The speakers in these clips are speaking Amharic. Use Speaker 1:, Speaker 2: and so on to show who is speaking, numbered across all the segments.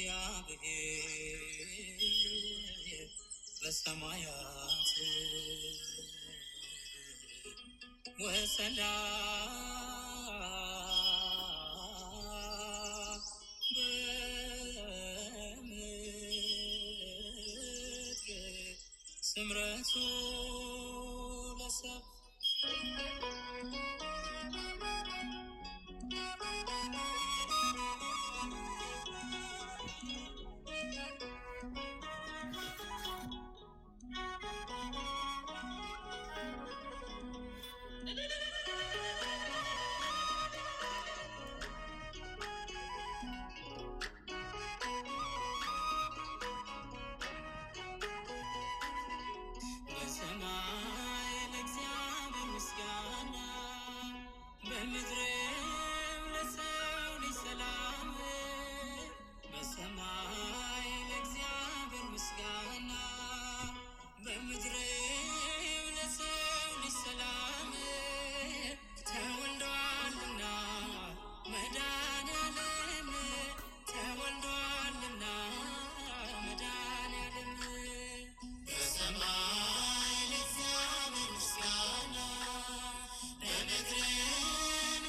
Speaker 1: እግዚአብሔር በሰማያት ወሰላም በምድር ስምረቱ ለሰብ በሰማይ ለእግዚአብሔር ምስጋና በምድርም ለሰው ልጅ ሰላም። በሰማይ ለእግዚአብሔር ምስጋና በምድርም ለሰው ልጅ ሰላም። ተወልዷልና መድኃኔዓለም ተወልዷልና መድኃኔዓለም በሰማይ ለእግዚአብሔር ምስጋና በምድርም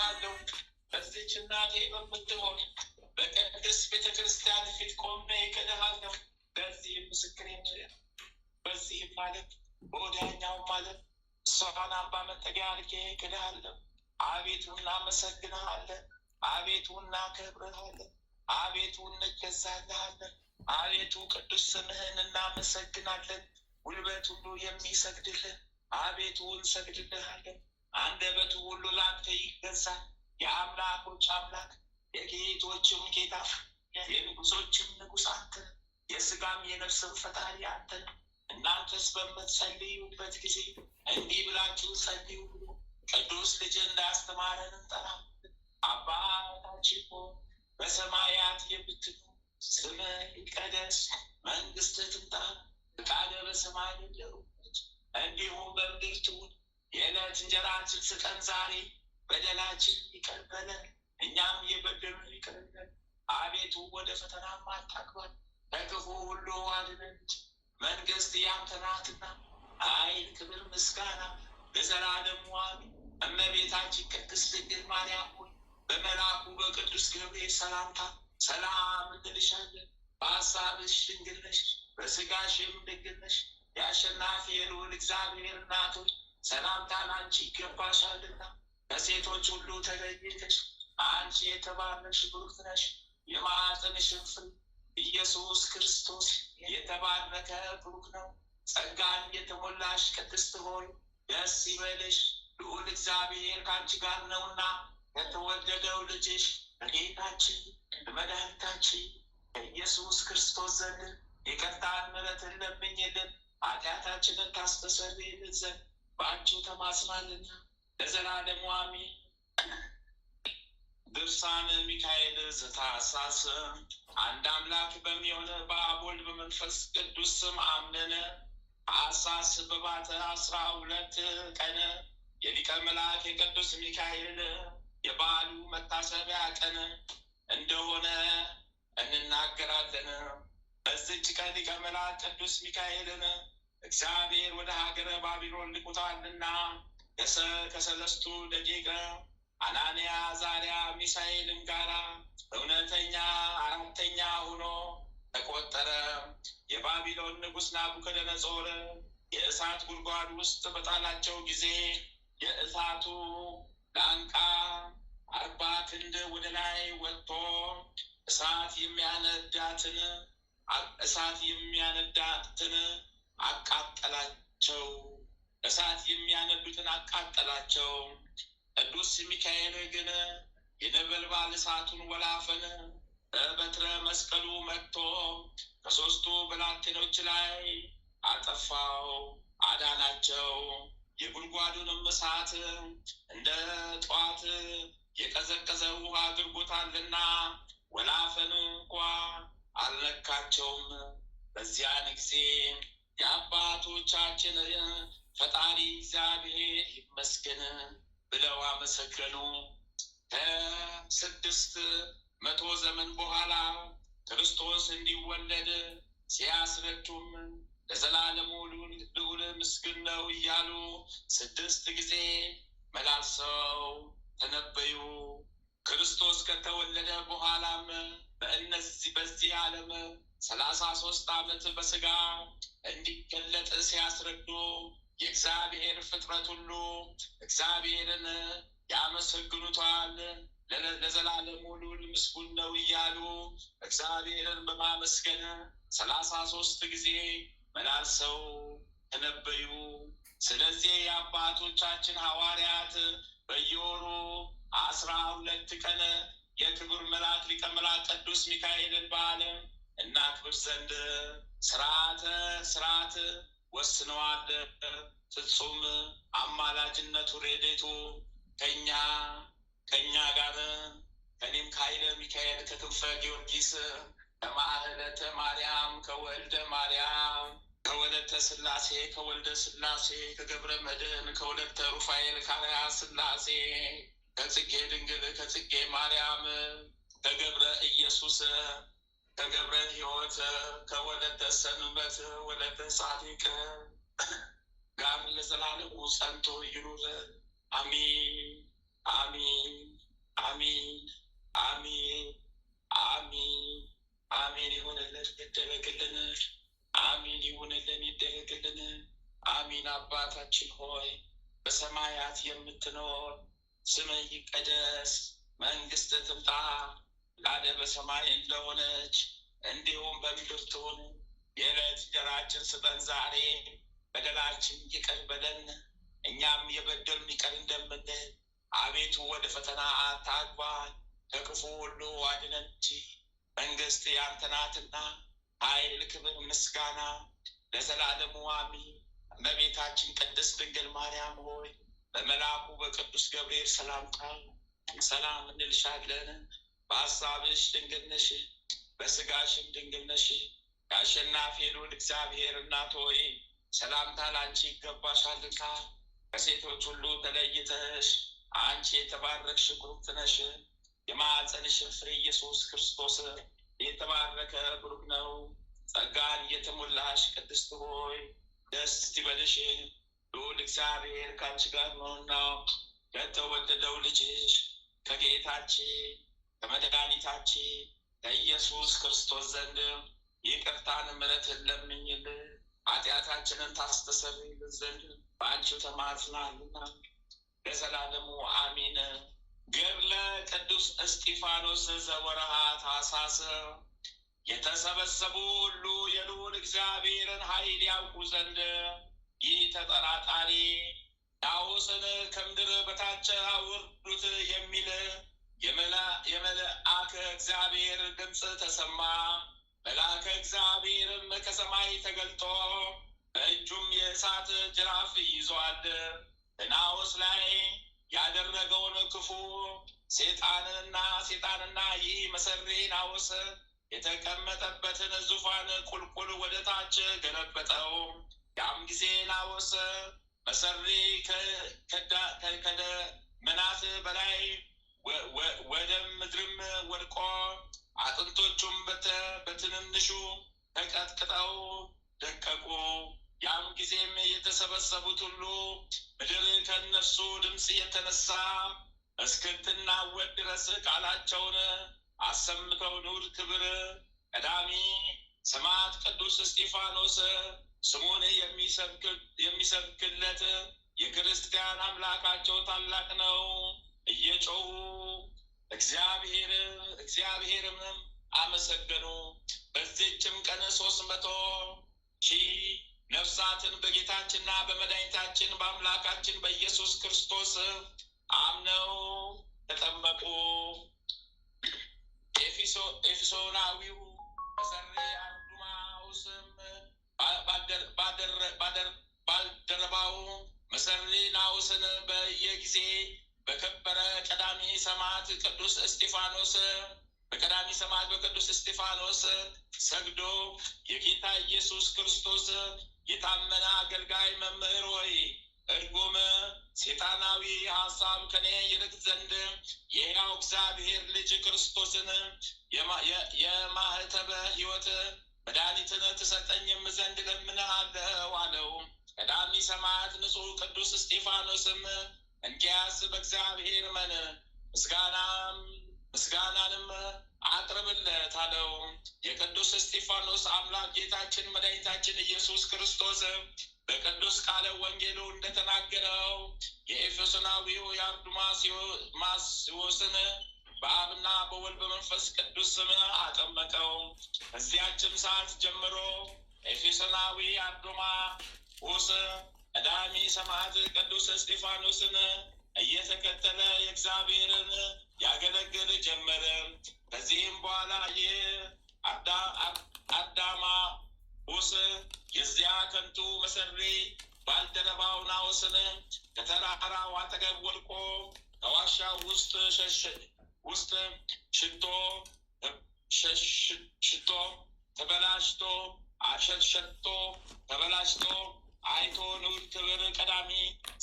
Speaker 2: እክድሃለሁ። በዚህች እናቴ በምትሆን በቅድስት ቤተክርስቲያን ፊት ቆሜ እክድሃለሁ። በዚህም ምስክሬን በዚህም ማለት በወዲያኛውም ማለት እሷን አምባ መጠጊያ አድርጌ እክድሃለሁ። አቤቱ እናመሰግንሃለን። አቤቱ እናከብርሃለን። አቤቱ እንገዛልሃለን። አቤቱ ቅዱስ ስምህን እናመሰግናለን። ጉልበት ሁሉ የሚሰግድልህ አቤቱ እንሰግድልሃለን። አንደበቱ ሁሉ ላንተ ይገዛል። የአምላኮች አምላክ የጌቶችም ጌታ የንጉሶችም ንጉሥ አንተ ነህ። የሥጋም የነፍስም ፈጣሪ አንተ ነህ። እናንተስ በምትጸልዩበት ጊዜ እንዲህ ብላችሁ ጸልዩ ብሎ ቅዱስ ልጅ እንዳስተማረን እንጠራለን። አባታችን ሆይ በሰማያት የምትኖር ስምህ ይቀደስ፣ መንግሥትህ ትምጣ፣ ፈቃድህ በሰማይ እንደሆነች እንዲሁም በምድር ትሁን። የዕለት እንጀራችንን ስጠን ዛሬ፣ በደላችን ይቅር በለን እኛም የበደሉንን ይቅር በለን። አቤቱ ወደ ፈተናም አታግባን፣ ከክፉ ሁሉ አድነን እንጂ መንግሥት ያንተ ናትና ኃይል፣ ክብር፣ ምስጋና ለዘላለሙ አሜን። እመቤታችን ቅድስት ድንግል ማርያም ሆይ በመልአኩ በቅዱስ ገብርኤል ሰላምታ ሰላም እንልሻለን። በሐሳብሽ ድንግል ነሽ፣ በሥጋሽም ድንግል ነሽ። የአሸናፊ የልዑል እግዚአብሔር እናት ሆይ ሰላምታ ላንቺ ይገባሻልና ከሴቶች ሁሉ ተለይተሽ አንቺ የተባረክሽ ብሩክት ነሽ። የማኅፀንሽም ፍሬ ኢየሱስ ክርስቶስ የተባረከ ብሩክ ነው። ጸጋን የተሞላሽ ቅድስት ሆይ ደስ ይበልሽ፣ ልዑል እግዚአብሔር ከአንቺ ጋር ነውና ከተወደደው ልጅሽ በጌታችን በመድኃኒታችን በኢየሱስ ክርስቶስ ዘንድ ይቅርታን ምሕረትን ለምኝልን ኃጢአታችንን ታስተሰርይልን ዘንድ በአንቺ ተማጽናልና ለዘላለሙ አሜን። ድርሳነ ሚካኤል ዘታኅሣሥ። አንድ አምላክ በሚሆን በአብ ወልድ በመንፈስ ቅዱስ ስም አምነን ታኅሣሥ በባተ 12 ቀን የሊቀ መላእክት የቅዱስ ሚካኤል የበዓሉ መታሰቢያ ቀን እንደሆነ እንናገራለን። በዚች ቀን ሊቀ መላእክት ቅዱስ ሚካኤልን እግዚአብሔር ወደ ሀገረ ባቢሎን ልኮታልና ከሰለስቱ ደቂቀ አናንያ፣ አዛርያ፣ ሚሳኤልም ጋራ እውነተኛ አራተኛ ሆኖ ተቆጠረ። የባቢሎን ንጉሥ ናቡከደነፆር የእሳት ጉድጓድ ውስጥ በጣላቸው ጊዜ የእሳቱ ላንቃ 40 ክንድ ወደ ላይ ወጥቶ እሳት የሚያነዳትን አቃጠላቸው። እሳት የሚያነዱትን አቃጠላቸው። ቅዱስ ሚካኤል ግን የነበልባል እሳቱን ወላፈን በበትረ መስቀሉ መጥቶ ከሦስቱ ብላቴኖች ላይ አጠፋው፣ አዳናቸው። የጉድጓዱንም እሳት እንደ ጠዋት የቀዘቀዘ ውሃ አድርጎታልና ወላፈን እንኳ አልነካቸውም። በዚያን ጊዜ የአባቶቻችን ፈጣሪ እግዚአብሔር ይመስገን ብለው አመሰገኑ። ከ600 ዘመን በኋላ ክርስቶስ እንዲወለድ ሲያስረዱም ለዘላለሙ ልዑል ምስጉን ነው እያሉ 6 ጊዜ መላልሰው ተነበዩ። ክርስቶስ ከተወለደ በኋላም በዚህ ዓለም 33 ዓመት በሥጋ እንዲገለጥ ሲያስረዱ የእግዚአብሔር ፍጥረት ሁሉ እግዚአብሔርን ያመሰግኑታል። ለዘላለሙ ልዑል ምስጉን ነው እያሉ እግዚአብሔርን በማመስገን 33 ጊዜ መላልሰው ተነበዩ። ስለዚህ የአባቶቻችን ሐዋርያት በየወሩ 12 ቀን የክቡር መልአክ ሊቀ መላእክት ቅዱስ ሚካኤልን በዓል እናክብር ዘንድ ስርዓት ወስነዋል። ፍጹም አማላጅነቱ ረድኤቱ ከእኛ ጋር ከእኔም ከኃይለ ሚካኤል ከክንፈ ጊዮርጊስ ከማህለተ ማርያም ከወልደ ማርያም ከወለተ ሥላሴ ከወልደ ሥላሴ ከገብረ መድኅን ከወለተ ሩፋኤል ካርያ ሥላሴ ከጽጌ ድንግል ከጽጌ ማርያም ከገብረ ኢየሱስ ከገብረ ሕይወት ከወለተ ሰንበት ወለተ ጻድቅ ጋር ለዘላለሙ ጸንቶ ይኑር አሜን አሜን። አሜን አሜን አሜን። ይሁንልን ይደረግልን። አሜን ይሁንልን ይደረግልን። አሜን። አባታችን ሆይ በሰማያት የምትኖር ስምህ ይቀደስ፣ መንግስትህ ትምጣ፣ ፈቃድህ በሰማይ እንደሆነች እንዲሁም በምድር ትሁን። የዕለት እንጀራችንን ስጠን ዛሬ፣ በደላችን ይቅር በለን እኛም የበደሉንን ይቅር እንደምንል፣ አቤቱ ወደ ፈተና አታግባን ከክፉ ሁሉ አድነን እንጂ መንግስት ያንተ ናትና ኃይል፣ ክብር፣ ምስጋና ለዘላለሙ አሜን። እመቤታችን ቅድስት ድንግል ማርያም ሆይ በመልአኩ በቅዱስ ገብርኤል ሰላምታ ሰላም እንልሻለን። በሀሳብሽ ድንግል ነሽ፣ በስጋሽም ድንግል ነሽ። የአሸናፊ ልዑል እግዚአብሔር እናት ሆይ ሰላምታ ለአንቺ ይገባሻልና ከሴቶች ሁሉ ተለይተሽ አንቺ የተባረክሽ ብሩክት ነሽ። የማኅፀንሽን ፍሬ ኢየሱስ ክርስቶስ የተባረከ ብሩክ ነው። ጸጋን የተሞላሽ ቅድስት ሆይ ደስ ይበልሽ፣ ልዑል እግዚአብሔር ከአንቺ ጋር ነውና ከተወደደው ልጅሽ ከጌታችን ከመድኃኒታችን ከኢየሱስ ክርስቶስ ዘንድ ይቅርታን ምሕረትን ለምኝልን ኃጢአታችንን ታስተሰርይልን ዘንድ በአንቺው ተማጽናልና ለዘላለሙ አሜን። ገድለ ቅዱስ እስጢፋኖስ ዘወርኃ ታኅሣሥ። የተሰበሰቡ ሁሉ የልዑል እግዚአብሔርን ኃይል ያውቁ ዘንድ ይህ ተጠራጣሪ ናዖስን ከምድር በታች አውርዱት የሚል የመልአከ እግዚአብሔር ድምፅ ተሰማ። መልአከ እግዚአብሔርም ከሰማይ ተገልጦ በእጁም የእሳት ጅራፍ ይዟል። በናዖስ ላይ ያደረገውን ክፉ ሴጣንና ይህ መሰሪ ናዖስ የተቀመጠበትን ዙፋን ቁልቁል ወደ ታች ገለበጠው። ያም ጊዜ ናዖስ መሰሪ ከደመናት በላይ ወደ ምድርም ወድቆ አጥንቶቹም በትንንሹ ተቀጥቅጠው ደቀቁ። ያም ጊዜም የተሰበሰቡት ሁሉ ምድር ከእነርሱ ድምፅ የተነሳ እስክትናወጥ ድረስ ቃላቸውን አሰምተው ንዑድ ክብር ቀዳሚ ሰማዕት ቅዱስ እስጢፋኖስ ስሙን የሚሰብክለት የክርስቲያን አምላካቸው ታላቅ ነው እየጮሁ እግዚአብሔርም አመሰገኑ። በዚህችም ቀን 300,000 ነፍሳትን በጌታችንና በመድኃኒታችን በአምላካችን በኢየሱስ ክርስቶስ አምነው ተጠመቁ። ኤፌሶናዊው መሰሪ አርዱማውስም ባልደረባው መሰሪ ናዖስን በየጊዜ በከበረ ቀዳሚ ሰማዕት በቅዱስ እስጢፋኖስ ሰግዶ የጌታ ኢየሱስ ክርስቶስ የታመነ አገልጋይ መምህር ሆይ እርጉም ሴጣናዊ ሀሳብ ከኔ ይርቅ ዘንድ የሕያው እግዚአብሔር ልጅ ክርስቶስን የማኅተበ ሕይወት መድኃኒትን ትሰጠኝም ዘንድ እለምንሃለሁ አለው። ቀዳሚ ሰማዕት ንጹሕ ቅዱስ እስጢፋኖስም እንኪያስ በእግዚአብሔር እመን ምስጋናንም አቅርብለት አለው። የቅዱስ እስጢፋኖስ አምላክ ጌታችን መድኃኒታችን ኢየሱስ ክርስቶስ በቅዱስ ቃለ ወንጌሉ እንደተናገረው የኤፌሶናዊው የአርዱማስዮስን በአብና በወልድ በመንፈስ ቅዱስ ስም አጠመቀው። ከዚያችም ሰዓት ጀምሮ ኤፌሶናዊ አርዱማስ ቀዳሚ ሰማዕት ቅዱስ እስጢፋኖስን እየተከተለ የእግዚአብሔርን ያገለግል ጀመረ። ከዚህም በኋላ ይህ አርዱማስ የዚያ ከንቱ መሰሪ ባልደረባው ናዖስን ከተራራው አጠገብ ወድቆ ከዋሻው ውስጥ ተበላሽቶ አይቶ ንዑድ ክብር ቀዳሚ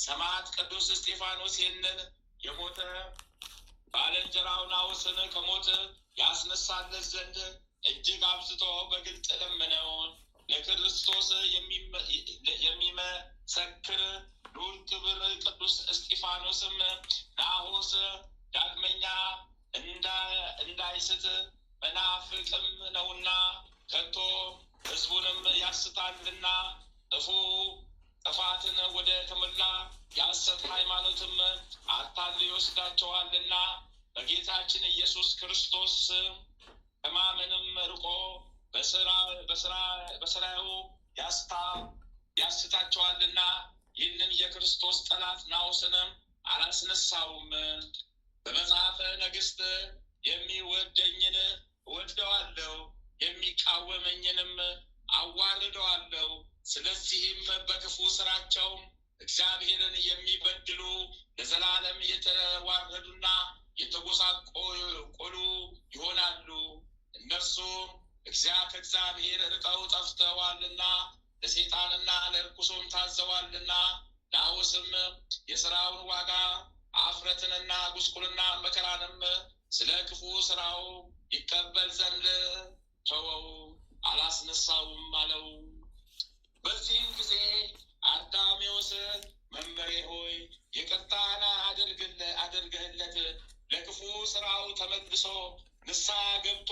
Speaker 2: ሰማዕት ቅዱስ እስጢፋኖስ ይህንን የሞተ ባልንጀራው ናዖስን ከሞት ያስነሳለት ዘንድ እጅግ አብዝቶ በግልጥ ለመነው። ለክርስቶስ የሚመሰክር ንዑድ ክብር ቅዱስ እስጢፋኖስም ናዖስ ዳግመኛ የሚያስት መናፍቅም ነውና ከቶ ሕዝቡንም ያስታልና ጥፋትን ወደ ተሞላ የሐሰት ሃይማኖትም አታሎ ይወስዳቸዋልና በጌታችን ኢየሱስ ክርስቶስ ከማመንም ርቆ በስራው ያስታቸዋልና ይህንን የክርስቶስ ጠላት ናዖስንም አላስነሳውም። በመጽሐፈ ነገሥት የሚወደኝን እወደዋለሁ፣ የሚቃወመኝንም አዋርደዋለሁ። ስለዚህም በክፉ ስራቸው እግዚአብሔርን የሚበድሉ ለዘላለም የተዋረዱና የተጎሳቆሉ ይሆናሉ። እነርሱ ከእግዚአብሔር ርቀው ጠፍተዋልና ለሰይጣንና ለርኩሱም ታዘዋልና ናዖስም የሥራውን ዋጋ አፍረትንና ጉስቁልና መከራንም ስለ ክፉ ስራው ይቀበል ዘንድ ተወው፣ አላስነሳውም አለው። በዚህም ጊዜ አርዳሜዎስ መምህሬ ሆይ ይቅርታን አድርገህለት ለክፉ ስራው ተመልሶ ንስሐ ገብቶ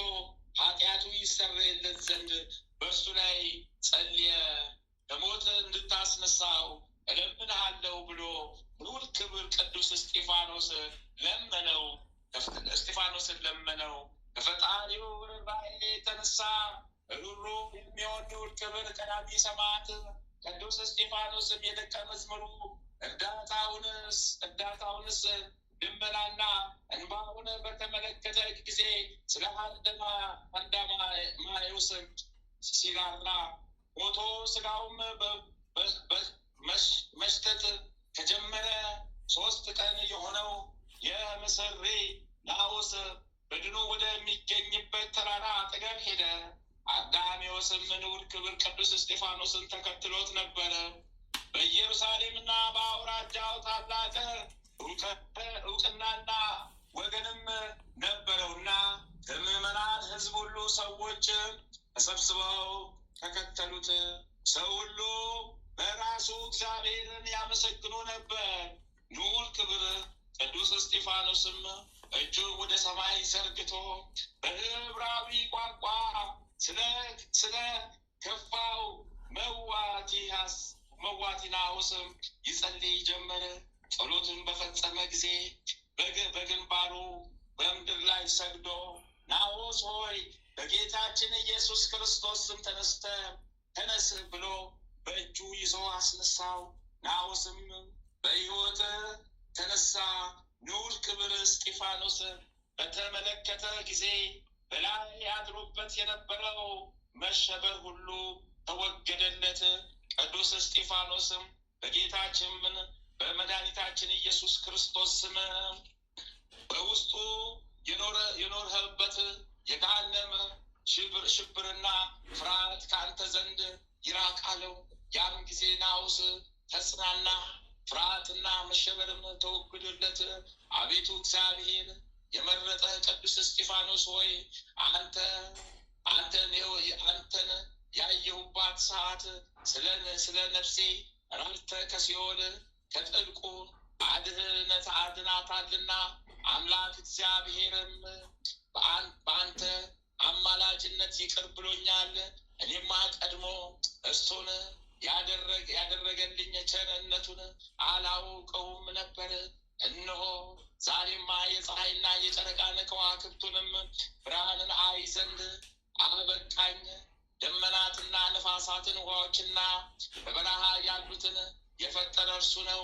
Speaker 2: ኃጢአቱ ይሰረይለት ዘንድ በእርሱ ላይ ጸልየ ከሞት እንድታስነሳው እለምንሃለሁ ብሎ ልዑል ክብር ቅዱስ እስጢፋኖስን ለመነው። ከፈጣሪው ርኅራኄ የተነሳ ሩህሩህ የሚሆን ልዑል ክብር ቀዳሚ ሰማዕት ቅዱስ እስጢፋኖስም የደቀ መዝሙሩ እርዳታውንስ ልመናና እንባውን በተመለከተ ጊዜ ስለ አርዳማዮስ ሲራራ ሞቶ ስጋውም መሽተት ከጀመረ 3 ቀን የሆነው የምስሪ ናዖስ በድኑ ወደሚገኝበት ተራራ አጠገብ ሄደ። አርዳሜዎስም ልዑል ክብር ቅዱስ እስጢፋኖስን ተከትሎት ነበረ። በኢየሩሳሌምና በአውራጃው ታላቅ እውቅናና ወገንም ነበረውና ከምዕመናን ሕዝብ ሁሉ ሰዎች ተሰብስበው ተከተሉት። ሰው ሁሉ በራሱ እግዚአብሔርን ያመሰግኑ ነበር። ልዑል ክብር ቅዱስ እስጢፋኖስም እጁን ወደ ሰማይ ዘርግቶ በዕብራዊ ቋንቋ ስለ ከፋው መዋቲ ናዖስ ይጸልይ ጀመረ። ጸሎቱን በፈጸመ ጊዜ በግንባሩ በምድር ላይ ሰግዶ ናዖስ ሆይ በጌታችን ኢየሱስ ክርስቶስ ስም ተነስ ብሎ በእጁ ይዞ አስነሳው። ናዖስም በሕይወት ተነሳ። ልዑል ክብር እስጢፋኖስ በተመለከተ ጊዜ በላይ አድሮበት የነበረው መሸበር ሁሉ ተወገደለት። ቅዱስ እስጢፋኖስም በጌታችን በመድኃኒታችን ኢየሱስ ክርስቶስ ስም በውስጡ የኖርህበት የገሃነም ሽብርና ፍርሃት ከአንተ ዘንድ ይራቅ አለው። ያን ጊዜ ናዖስ ተጽናና፣ ፍርሃትና መሸበርም ተወግዶለት። አቤቱ እግዚአብሔር የመረጠ ቅዱስ እስጢፋኖስ ሆይ አንተን ያየሁባት ሰዓት ስለ ነፍሴ ራርተ ከሲኦል ከጥልቁ አድናታልና አምላክ እግዚአብሔርም በአንተ አማላጅነት ይቅር ብሎኛል። እኔማ ቀድሞ እርሱን ያደረገልኝ ቸርነቱን አላውቀውም ነበር። እነሆ ዛሬማ የፀሐይና የጨረቃን ከዋክብቱንም ብርሃንን አይ ዘንድ አበቃኝ። ደመናትና ነፋሳትን ውሃዎችና በበረሃ ያሉትን የፈጠረ እርሱ ነው።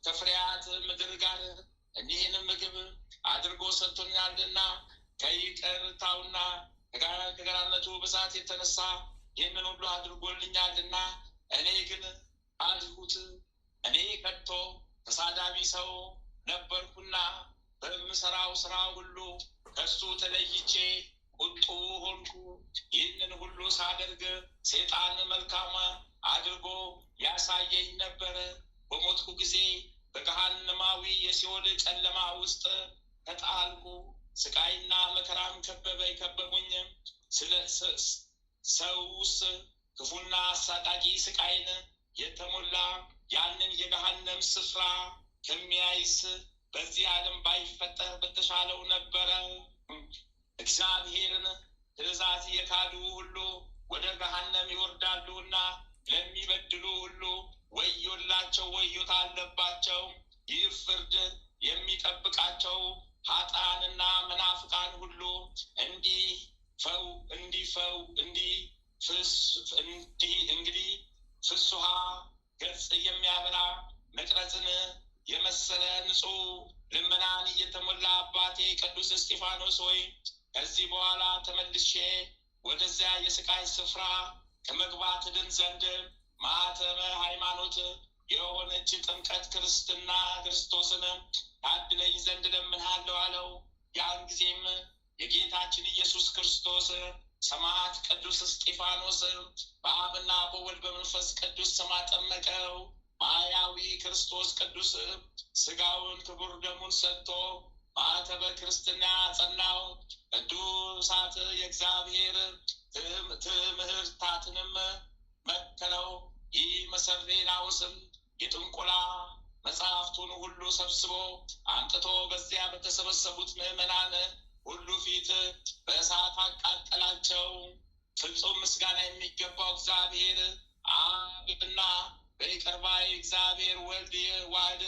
Speaker 2: ከፍሬያት ምድር ጋር እኒህን ምግብ አድርጎ ሰጥቶኛልና ከይቅርታውና ከገናነቱ ብዛት የተነሳ ይህንን ሁሉ አድርጎልኛልና እኔ ግን አልሁት። እኔ ከቶ ተሳዳቢ ሰው ነበርኩና በምሰራው ስራ ሁሉ ከሱ ተለይቼ ቁጡ ሆንኩ። ይህንን ሁሉ ሳደርግ ሰይጣን መልካም አድርጎ ያሳየኝ ነበር። በሞትኩ ጊዜ በገሃነማዊ የሲኦል ጨለማ ውስጥ ተጣልኩ። ስቃይና መከራም ከበቡኝ። ሰውስ ክፉና አሳቃቂ ስቃይን የተሞላ ያንን የገሃነም ስፍራ ከሚያይስ በዚህ ዓለም ባይፈጠር በተሻለው ነበረ። እግዚአብሔርን ትእዛዝ የካዱ ሁሉ ወደ ገሃነም ይወርዳሉና ለሚበድሉ ሁሉ ወዮላቸው፣ ወዮታ አለባቸው። ይህ ፍርድ የሚጠብቃቸው ኃጥአንና መናፍቃን ሁሉ እንግዲህ ፍስሐ ገጽ የሚያበራ መቅረዝን የመሰለ ንጹሕ ልመናን እየተሞላ አባቴ ቅዱስ እስጢፋኖስ ሆይ ከዚህ በኋላ ተመልሼ ወደዚያ የስቃይ ስፍራ ከመግባት ድን ዘንድ ማኅተመ ሃይማኖት የሆነች ጥምቀት ክርስቶስን ታድለኝ ዘንድ እለምንሃለሁ አለው። ያን ጊዜም የጌታችን ኢየሱስ ክርስቶስ ሰማዕት ቅዱስ እስጢፋኖስ በአብና በወልድ በመንፈስ ቅዱስ ስም አጠመቀው። ማያዊ ክርስቶስ ቅዱስ ሥጋውን ክቡር ደሙን ሰጥቶ ማኅተመ ክርስትና ጸናው። ቅዱሳት የእግዚአብሔር ትምህርታትንም መከረው። ይህ መሰሬናውስም የጥንቆላ መጽሐፍቱን ሁሉ ሰብስቦ አምጥቶ በዚያ በተሰበሰቡት ምዕመናን ሁሉ ፊት በእሳት አቃጠላቸው። ፍጹም ምስጋና የሚገባው እግዚአብሔር አብና በይቅር ባይ እግዚአብሔር ወልድ ዋሕድ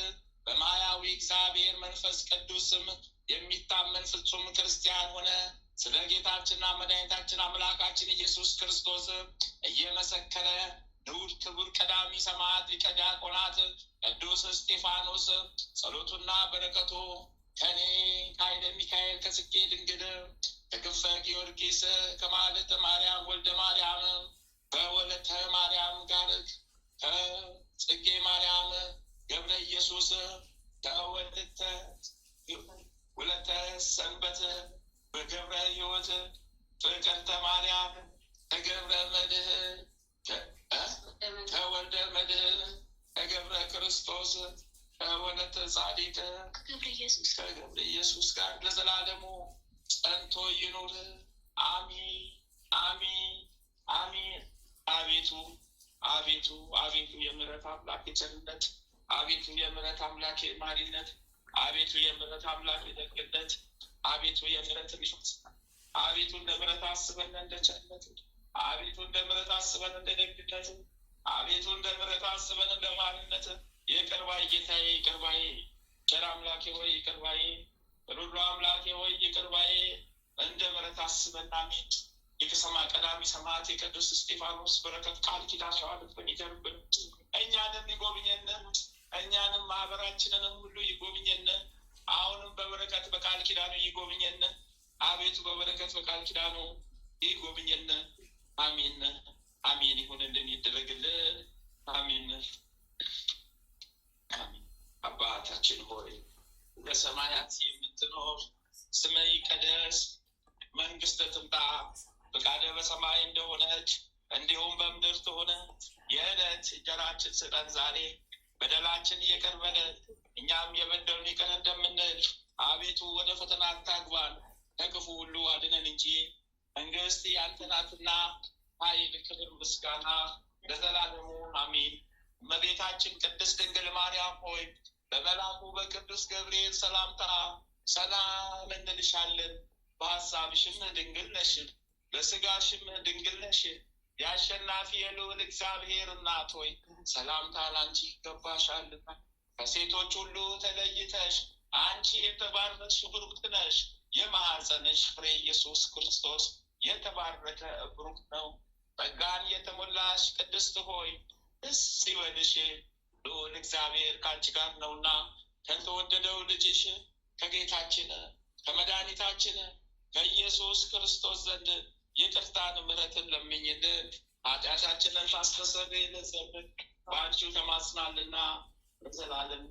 Speaker 2: በማያዊ እግዚአብሔር መንፈስ ቅዱስም የሚታመን ፍጹም ክርስቲያን ሆነ። ስለ ጌታችንና መድኃኒታችን አምላካችን ኢየሱስ ክርስቶስ እየመሰከረ ንዑድ ክቡር ቀዳሚ ሰማዕት ሊቀ ዲያቆናት ቅዱስ እስጢፋኖስ ጸሎቱና በረከቱ ከኔ ከኃይለ ሚካኤል ከጽጌ ድንግል ከክንፈ ጊዮርጊስ ከማኅሌተ ማርያም ወልደ ማርያም ከወለተ ማርያም ጋር ከጽጌ ማርያም ገብረ ኢየሱስ ከወለተ ሰንበት በገብረ ሕይወት ፍቅርተ ማርያም ከገብረ መድኅን ከወልደ መድኅን ከገብረ ክርስቶስ ከወለተ ጻዲቅ ከገብረ ኢየሱስ ጋር ለዘላለሙ ጸንቶ ይኑር። አሜን አሜን አሜን። አቤቱ አቤቱ አቤቱ የምሕረት አምላክ የቸርነት፣ አቤቱ የምሕረት አምላክ የማሪነት፣ አቤቱ የምሕረት አምላክ የደግነት፣ አቤቱ የምሕረት ልጆች አቤቱ እንደ ምሕረት አስበን እንደ ቸርነት፣ አቤቱ እንደ ምሕረት አስበን እንደ ደግነት፣ አቤቱ እንደ ምሕረት አስበን እንደ ማሪነት። ይቅር ባይ ጌታዬ ይቅር ባይ፣ ቸር አምላኬ ሆይ ይቅር ባይ፣ ሩሩ አምላኬ ሆይ ይቅር ባይ፣ እንደ ምሕረት አስበን። አሜን። የከሰማ ቀዳሚ ሰማዕት የቅዱስ እስጢፋኖስ በረከት ቃል ኪዳን ሸዋልብን ይደርብን። እኛንም ይጎብኘን፣ እኛንም ማህበራችንንም ሁሉ ይጎብኘን። አሁንም በበረከት በቃል ኪዳኑ ይጎብኘን። አቤቱ በበረከት በቃል ኪዳኑ ይጎብኘን። አሜን አሜን። ይሁንልን ይደረግልን። አሜን አሜን። አባታችን ሆይ በሰማያት የምትኖር ስምህ ይቀደስ፣ መንግሥትህ ትምጣ፣ ፈቃድህ በሰማይ እንደሆነች እንዲሁም በምድር ትሁን። የዕለት እንጀራችን ስጠን ዛሬ፣ በደላችን ይቅር በለን እኛም የበደሉንን ይቅር እንደምንል፣ አቤቱ ወደ ፈተና አታግባን ከክፉ ሁሉ አድነን እንጂ መንግሥት ያንተ ናትና ኃይል፣ ክብር፣ ምስጋና ለዘላለሙ አሜን። እመቤታችን ቅድስት ድንግል ማርያም ሆይ በመልአኩ በቅዱስ ገብርኤል ሰላምታ ሰላም እንልሻለን። በሐሳብሽም ድንግል ነሽ፣ በሥጋሽም ድንግል ነሽ። የአሸናፊ የልዑል እግዚአብሔር እናት ሆይ ሰላምታ ላንቺ ይገባሻልና ከሴቶች ሁሉ ተለይተሽ አንቺ የተባረክሽ ቡሩክት ነሽ። የማኅፀንሽ ፍሬ ኢየሱስ ክርስቶስ የተባረከ ቡሩክ ነው። ጸጋን የተሞላሽ ቅድስት ሆይ ደስ ይበልሽ፣ ልዑል እግዚአብሔር ከአንቺ ጋር ነውና ከተወደደው ልጅሽ ከጌታችን ከመድኃኒታችን ከኢየሱስ ክርስቶስ ዘንድ ይቅርታን ምሕረትን ለምኝልን ኃጢአታችንን ታስተሰርይልን ዘንድ በአንቺው ተማጽናልና ለዘላለም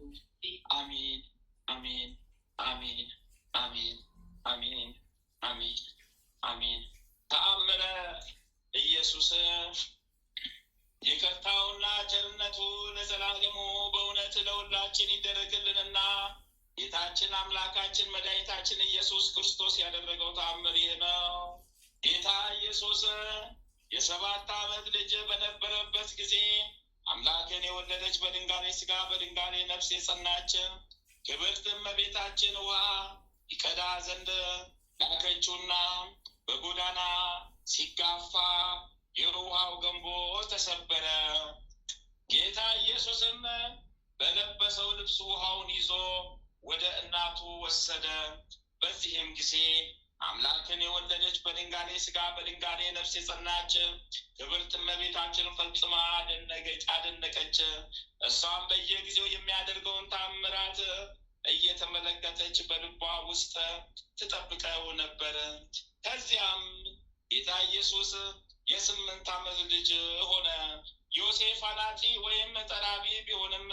Speaker 2: አሜን አሜን አሜን አሜን አሜን አሜን አሜን። ተአምረ ኢየሱስ ይቅርታውና ቸርነቱ ለዘላለሙ በእውነት ለሁላችን ይደረግልንና ጌታችን አምላካችን መድኃኒታችን ኢየሱስ ክርስቶስ ያደረገው ተአምር ይህ ነው። ጌታ ኢየሱስ የ7 ዓመት ልጅ በነበረበት ጊዜ አምላክን የወለደች በድንጋሌ ሥጋ በድንጋሌ ነፍስ የጸናች ክብርት እመቤታችን እመቤታችን ውሃ ይቀዳ ዘንድ ላከችውና በጎዳና ሲጋፋ የውሃው ገንቦ ተሰበረ። ጌታ ኢየሱስም በለበሰው ልብስ ውሃውን ይዞ ወደ እናቱ ወሰደ። በዚህም ጊዜ አምላክን የወለደች በድንጋሌ ሥጋ በድንጋሌ ነፍስ የጸናች ክብርት እመቤታችን ፈጽማ አደነቀች። እሷም በየጊዜው የሚያደርገውን ታምራት እየተመለከተች በልቧ ውስጥ ትጠብቀው ነበር። ከዚያም ጌታ ኢየሱስ የ8 ዓመት ልጅ ሆነ። ዮሴፍ አናጺ ወይም ጠራቢ ቢሆንም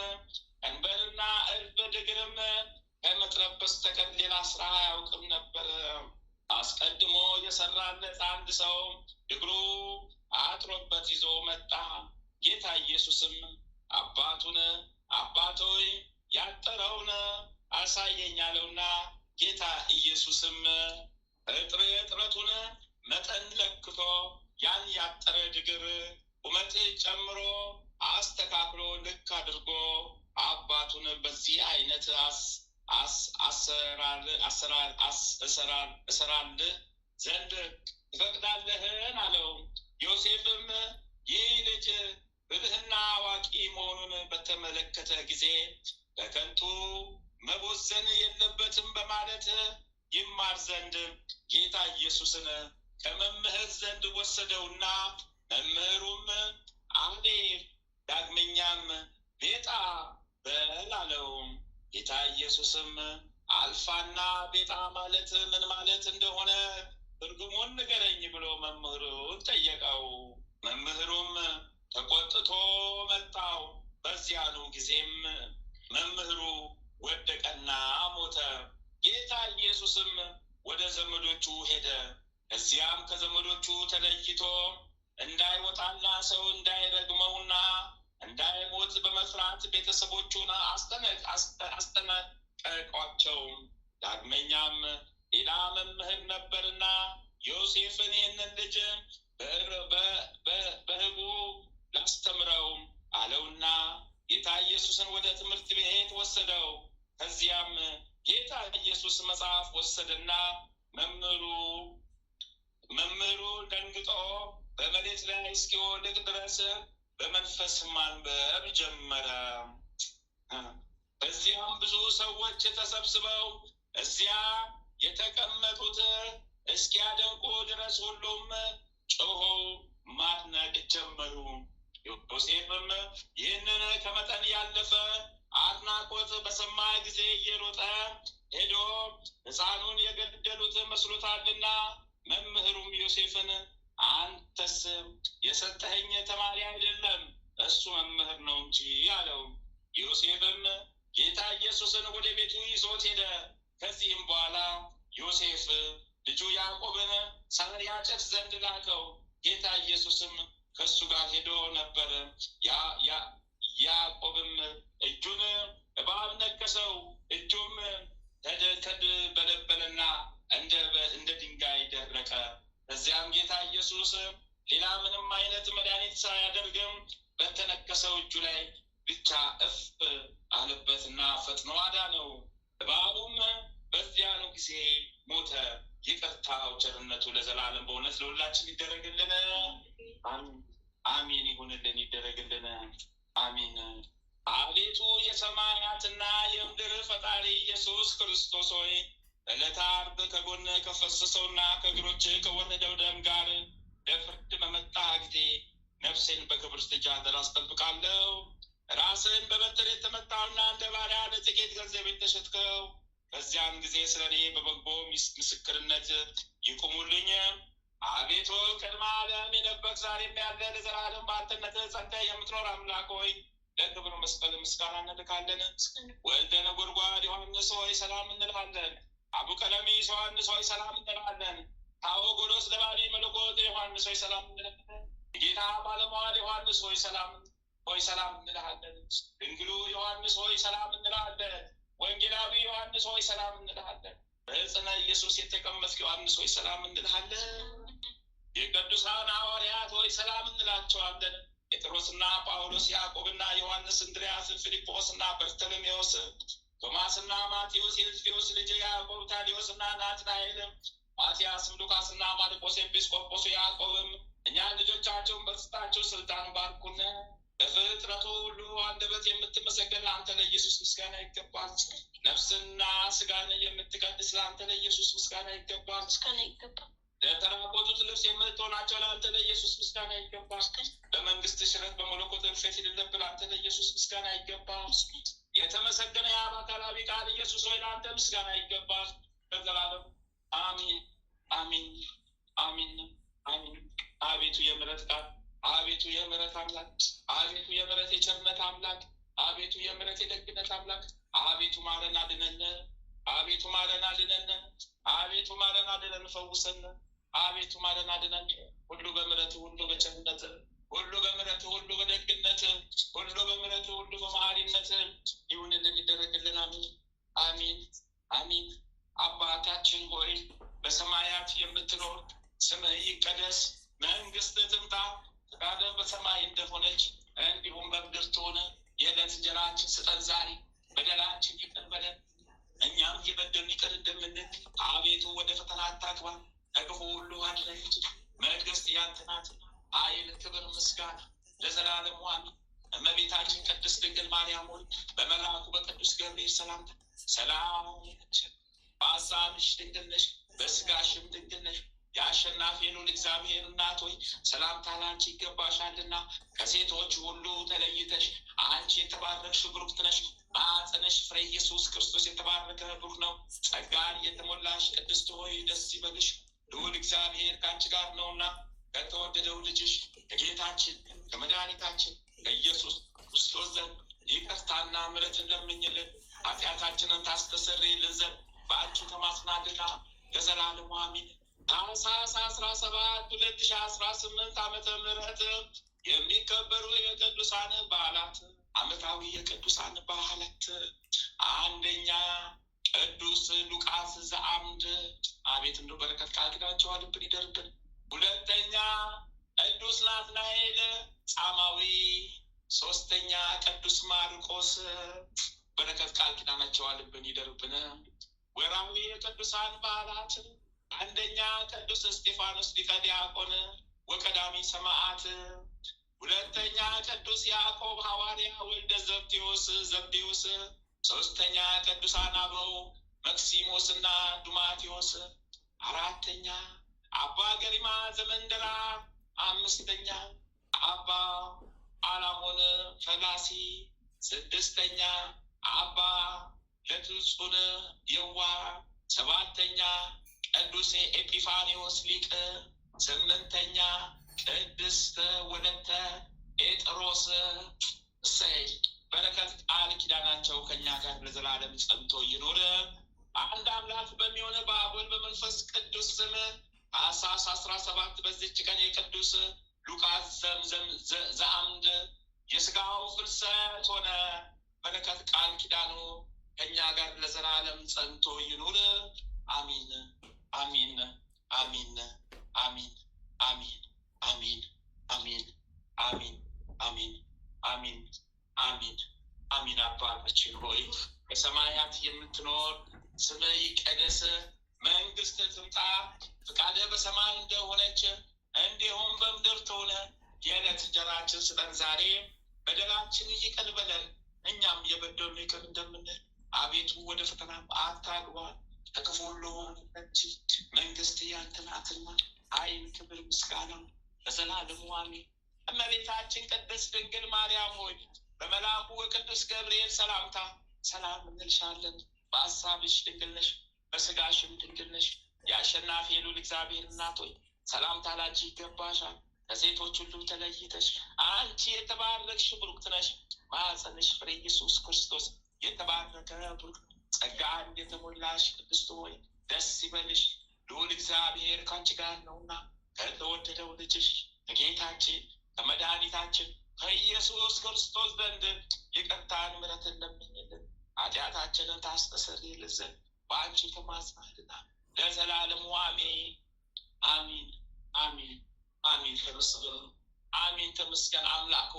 Speaker 2: ቀንበርና እርፍ ድግርም ከመጥረብ በስተቀር ሌላ ስራ አያውቅም ነበር። አስቀድሞ የሰራለት አንድ ሰው እግሩ አጥሮበት ይዞ መጣ። ጌታ ኢየሱስም አባቱን አባት ሆይ ያጠረውን አሳየኝ አለውና ጌታ ኢየሱስም እጥረቱን መጠን ለክቶ ያን ያጠረ ድግር ቁመት ጨምሮ አስተካክሎ ልክ አድርጎ አባቱን በዚህ አይነት እሰራልህ ዘንድ ትፈቅዳለህን አለው። ዮሴፍም ይህ ልጅ ብልህና አዋቂ መሆኑን በተመለከተ ጊዜ በከንቱ መቦዘን የለበትም በማለት ይማር ዘንድ ጌታ ኢየሱስን ከመምህር ዘንድ ወሰደውና መምህሩም አሌፍ ዳግመኛም ቤጣ በል አለው። ጌታ ኢየሱስም አልፋና ቤጣ ማለት ምን ማለት እንደሆነ ትርጉሙን ንገረኝ ብሎ መምህሩን ጠየቀው። መምህሩም ተቆጥቶ መጣው። በዚያኑ ጊዜም መምህሩ ወደቀና ሞተ። ጌታ ኢየሱስም ወደ ዘመዶቹ ሄደ። እዚያም ከዘመዶቹ ተለይቶ እንዳይወጣና ሰው እንዳይረግመውና እንዳይሞት በመፍራት ቤተሰቦቹን አስጠነቀቋቸው። ዳግመኛም ሌላ መምህር ነበርና ዮሴፍን ይህንን ልጅ በሕጉ ላስተምረው አለውና ጌታ ኢየሱስን ወደ ትምህርት ቤት ወሰደው። ከዚያም ጌታ ኢየሱስ መጽሐፍ ወሰደና መምህሩ ደንግጦ በመሬት ላይ እስኪወድቅ ድረስ በመንፈስ ማንበብ ጀመረ። በዚያም ብዙ ሰዎች ተሰብስበው እዚያ የተቀመጡት እስኪያደንቁ ድረስ ሁሉም ጮኸው ማድነቅ ጀመሩ። ዮሴፍም ይህንን ከመጠን ያለፈ አድናቆት በሰማ ጊዜ እየሮጠ ሄዶ ሕፃኑን የገደሉት መስሎታልና መምህሩም ዮሴፍን አንተስ የሰጠኸኝ ተማሪ አይደለም፣ እሱ መምህር ነው እንጂ አለው። ዮሴፍም ጌታ ኢየሱስን ወደ ቤቱ ይዞት ሄደ። ከዚህም በኋላ ዮሴፍ ልጁ ያዕቆብን ሳር ያጭድ ዘንድ ላከው። ጌታ ኢየሱስም ከእሱ ጋር ሄዶ ነበር። ያዕቆብም እጁን እባብ ነከሰው፣ እጁም ተድበለበለና እንደ ድንጋይ ደረቀ። ከዚያም ጌታ ኢየሱስ ሌላ ምንም አይነት መድኃኒት ሳያደርግም በተነከሰው እጁ ላይ ብቻ እፍ አለበትና ፈጥኖ አዳነው። እባቡም በዚያኑ ጊዜ ሞተ። ይቅርታው ቸርነቱ ለዘላለም በእውነት ለሁላችን ይደረግልን። አሚን ይሁንልን፣ ይደረግልን። አሚን። አቤቱ የሰማያትና የምድር ፈጣሪ ኢየሱስ ክርስቶስ ሆይ ዕለተ ዓርብ ከጎን ከፈሰሰውና ከእግሮች ከወረደው ደም ጋር ለፍርድ በመጣ ጊዜ ነፍሴን በክብር እጅ አደራ አስጠብቃለሁ። ራስን በበትር የተመታውና እንደ ባሪያ ለጥቂት ገንዘብ የተሸጥከው በዚያን ጊዜ ስለ እኔ በበጎ ምስክርነት ይቁሙልኝ። አቤቱ ቅድመ ዓለም የነበርክ ዛሬም ያለ ለዘላለም በአንድነት ጸንተህ የምትኖር አምላክ ሆይ ለክብር መስቀል ምስጋና እንልካለን። ወልደ ነጎድጓድ ዮሐንስ ሆይ ሰላም እንልሃለን። አቡ ቀለሚስ ዮሐንስ ሆይ ሰላም እንልሃለን። ታዎጎሎስ ለባሊ መለኮት ዮሐንስ ሆይ ሰላም እንልሃለን። ጌታ ባለሟል ዮሐንስ ሆይ ሰላም እንልሃለን። ድንግሉ ዮሐንስ ሆይ ሰላም እንልሃለን። ወንጌላዊ ዮሐንስ ሆይ ሰላም እንልሃለን። በዕፀነ ኢየሱስ የተቀመጥክ ዮሐንስ ሆይ ሰላም እንልሃለን። የቅዱሳን ሐዋርያት ሆይ ሰላም እንላቸዋለን። ጴጥሮስና ጳውሎስ፣ ያዕቆብና ዮሐንስ፣ እንድርያስ፣ ፊልጶስና በርተሎሜዎስ፣ ቶማስና ማቴዎስ፣ የልፍዮስ ልጅ ያዕቆብ፣ ታዲዮስና ናትናኤልም፣ ማትያስም፣ ሉቃስና ማርቆስ፣ ኤጲስቆጶሱ ያዕቆብም እኛን ልጆቻቸውን በርስታቸው ስልጣን ባርኩን። በፍጥረቱ ሁሉ አንደበት የምትመሰገን ለአንተ ለኢየሱስ ምስጋና ይገባል። ነፍስና ስጋን የምትቀድስ ለአንተ ለኢየሱስ ምስጋና ይገባል። ለተራቆቱት ልብስ የምትሆናቸው ለአንተ ለኢየሱስ ምስጋና ይገባል። በመንግስት ሽረት በመለኮት እልፈት የሌለብህ ለአንተ ለኢየሱስ ምስጋና ይገባል። የተመሰገነ የአብ አካላዊ ቃል ኢየሱስ ሆይ ለአንተ ምስጋና ይገባል ለዘላለም። አሚን አሚን አሚን አሚን። አቤቱ የምሕረት ቃል፣ አቤቱ የምሕረት አምላክ፣ አቤቱ የምሕረት የቸርነት አምላክ፣ አቤቱ የምሕረት የደግነት አምላክ፣ አቤቱ ማረን አድነን፣ አቤቱ ማረን አድነን፣ አቤቱ ማረን አድነን፣ ፈውሰን፣ አቤቱ ማረን አድነን። ሁሉ በምሕረት፣ ሁሉ በቸርነት፣ ሁሉ በምሕረት፣ ሁሉ በደግነት፣ ሁሉ በምሕረት፣ ሁሉ በመሐሪነት ይሁንልን ይደረግልን። አሚን አሚን አሚን። አባታችን ሆይ በሰማያት የምትኖር ስምህ ይቀደስ፣ መንግስትህ ትምጣ፣ ፈቃድህ በሰማይ እንደሆነች እንዲሁም በምድር ትሁን። የዕለት እንጀራችንን ስጠን ዛሬ፣ በደላችን ይቅር በለን እኛም የበደሉንን ይቅር እንደምንል፣ አቤቱ ወደ ፈተና አታግባን ከክፉ ሁሉ አድነን እንጂ መንግስት ያንተ ናት፣ ኃይል፣ ክብር፣ ምስጋና ለዘላለሙ አሜን። እመቤታችን ቅድስት ድንግል ማርያም ሆይ በመልአኩ በቅዱስ ገብርኤል ሰላምታ ሰላም ነሽ፣ በሐሳብሽ ድንግል ነሽ፣ በስጋሽም ድንግል ነሽ። የአሸናፊ ልዑል እግዚአብሔር እናት ሆይ ሰላምታ ላንቺ ይገባሻልና ከሴቶች ሁሉ ተለይተሽ አንቺ የተባረክሽ ብሩክት ነሽ። ማኅፀንሽ ፍሬ ኢየሱስ ክርስቶስ የተባረከ ብሩክ ነው። ጸጋን የተሞላሽ ቅድስት ሆይ ደስ ይበልሽ፣ ልዑል እግዚአብሔር ከአንቺ ጋር ነውና ከተወደደው ልጅሽ ከጌታችን ከመድኃኒታችን ከኢየሱስ ክርስቶስ ዘንድ ይቅርታና ምሕረትን ለምኝልን ኃጢአታችንን ታስተሰርይልን ዘንድ በአንቺ ተማጽናልና ለዘላለሙ አሜን። ታኅሳስ 17 2018 ዓመተ ምህረት የሚከበሩ የቅዱሳን በዓላት። ዓመታዊ የቅዱሳን በዓላት፣ አንደኛ ቅዱስ ሉቃስ ዘአምድ፣ አቤት እንደው በረከት ቃል ኪዳናቸው ልብን ይደርብን። ሁለተኛ ቅዱስ ናትናኤል ጻማዊ፣ ሶስተኛ ቅዱስ ማርቆስ፣ በረከት ቃል ኪዳናቸው ልብን ይደርብን። ወርሃዊ የቅዱሳን በዓላት፣ አንደኛ ቅዱስ እስጢፋኖስ ሊቀ ዲያቆን ወቀዳሚ ሰማዕት፣ ሁለተኛ ቅዱስ ያዕቆብ ሐዋርያ ወልደ ዘብዴዎስ፣ ሶስተኛ ቅዱሳን አበው መክሲሞስ እና ዱማቴዎስ፣ አራተኛ አባ ገሪማ ዘመንደራ፣ አምስተኛ አባ አላሞን ፈላሲ፣ ስድስተኛ አባ ለትጹን የዋ፣ ሰባተኛ ቅዱስ ኤጲፋኒዎስ ሊቅ፣ ስምንተኛ ቅድስት ወለተ ጴጥሮስ። እሰይ በረከት ቃል ኪዳናቸው ከእኛ ጋር ለዘላለም ጸንቶ ይኑር። አንድ አምላክ በሚሆን በአብ ወልድ በመንፈስ ቅዱስ ስም ታኅሳስ 17 በዚች ቀን የቅዱስ ሉቃስ ዘአምድ የስጋው ፍልሰት ሆነ። በረከት ቃል ኪዳኑ ከእኛ ጋር ለዘላለም ጸንቶ ይኑር። አሚን አሚን አሚን አሚን አሚን አሚን አሚን አሚን አሚን አሚን አሚን አሚን። አባታችን ሆይ በሰማያት የምትኖር ስምህ ይቀደስ፣ መንግስትህ ትምጣ፣ ፈቃድህ በሰማይ እንደሆነች እንዲሁም በምድር ትሁን። የዕለት እንጀራችንን ስጠን ዛሬ፣ በደላችን ይቅር በለን እኛም የበደሉንን ይቅር እንደምንል፣ አቤቱ ወደ ፈተና አታግባን ከክፉ ሁሉ እንጂ መንግስት ያንተ ናትና ኃይል፣ ክብር፣ ምስጋና ለዘላለሙ አሜን። እመቤታችን ቅድስት ድንግል ማርያም ሆይ በመልአኩ በቅዱስ ገብርኤል ሰላምታ ሰላም እንልሻለን። በሐሳብሽ ድንግል ነሽ፣ በስጋሽም ድንግል ነሽ። የአሸናፊ ልዑል እግዚአብሔር እናት ሆይ ሰላምታ ላንቺ ይገባሻል። ከሴቶች ሁሉ ተለይተሽ አንቺ የተባረክሽ ብሩክት ነሽ። ማኅፀንሽ ፍሬ ኢየሱስ ክርስቶስ የተባረከ ብሩክ። ጸጋን የተሞላሽ ቅድስት ሆይ ደስ ይበልሽ፣ ልዑል እግዚአብሔር ከአንቺ ጋር ነውና ከተወደደው ልጅሽ ከጌታችን ከመድኃኒታችን ከኢየሱስ ክርስቶስ ዘንድ ይቅርታን ምሕረትን ለምኝልን ኃጢአታችንን ታስተሰርይልን ዘንድ በአንቺ ተማጽናልና ለዘላለሙ አሜን አሚን አሚን አሚን። ተመስገን አሚን። ተመስገን አምላክ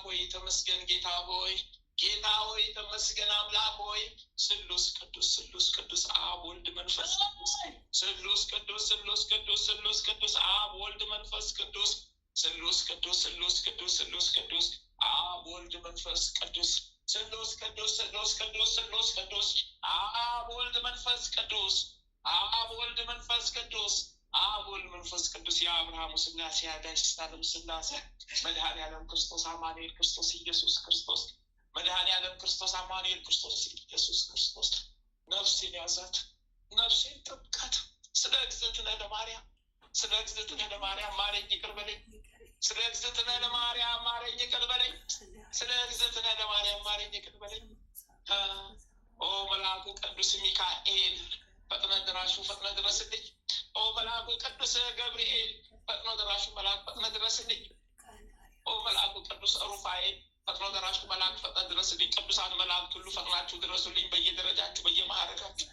Speaker 2: ሆይ ተመስገን። ጌታ ሆይ ጌታ ሆይ ተመስገን። አምላክ ሆይ ስሉስ ቅዱስ ስሉስ ቅዱስ አብ ወልድ መንፈስ ቅዱስ ስሉስ ቅዱስ ስሉስ ቅዱስ ስሉስ ቅዱስ አብ ወልድ መንፈስ ቅዱስ ስሉስ ቅዱስ ስሉስ ቅዱስ ስሉስ ቅዱስ አብ ወልድ መንፈስ ቅዱስ ስሉስ ቅዱስ ስሉስ ቅዱስ ስሉስ ቅዱስ አብ ወልድ መንፈስ ቅዱስ አብ ወልድ መንፈስ ቅዱስ አብ ወልድ መንፈስ ቅዱስ የአብርሃሙ ሥላሴ ያዳሽ ስታለም ሥላሴ መድኃኔዓለም ክርስቶስ አማኑኤል ክርስቶስ ኢየሱስ ክርስቶስ መድኃኔዓለም ክርስቶስ አማኑኤል ክርስቶስ ኢየሱስ ክርስቶስ ነፍሴን ያዛት ነፍሴን ጠብቃት። ስለ እግዝእትነ ለማርያም ስለ እግዝእትነ ለማርያም ማረኝ ይቅር በለኝ። ስለ እግዝእትነ ለማርያም ማረኝ ይቅር በለኝ። ስለ እግዝእትነ ለማርያም ማረኝ ይቅር በለኝ። ኦ መልአኩ ቅዱስ ሚካኤል ፈጥነ ድራሹ ፈጥነ ድረስልኝ። ኦ መልአኩ ቅዱስ ገብርኤል ፈጥኖ ደራሹ መልአክ ፈጥነ ድረስልኝ። ኦ መልአኩ ቅዱስ ሩፋኤል ፈጥኖ ደራሹ መልአክ ፈጥነ ድረስልኝ። ቅዱሳን መላእክት ሁሉ ፈጥናችሁ ድረሱልኝ በየደረጃችሁ በየማዕረጋችሁ።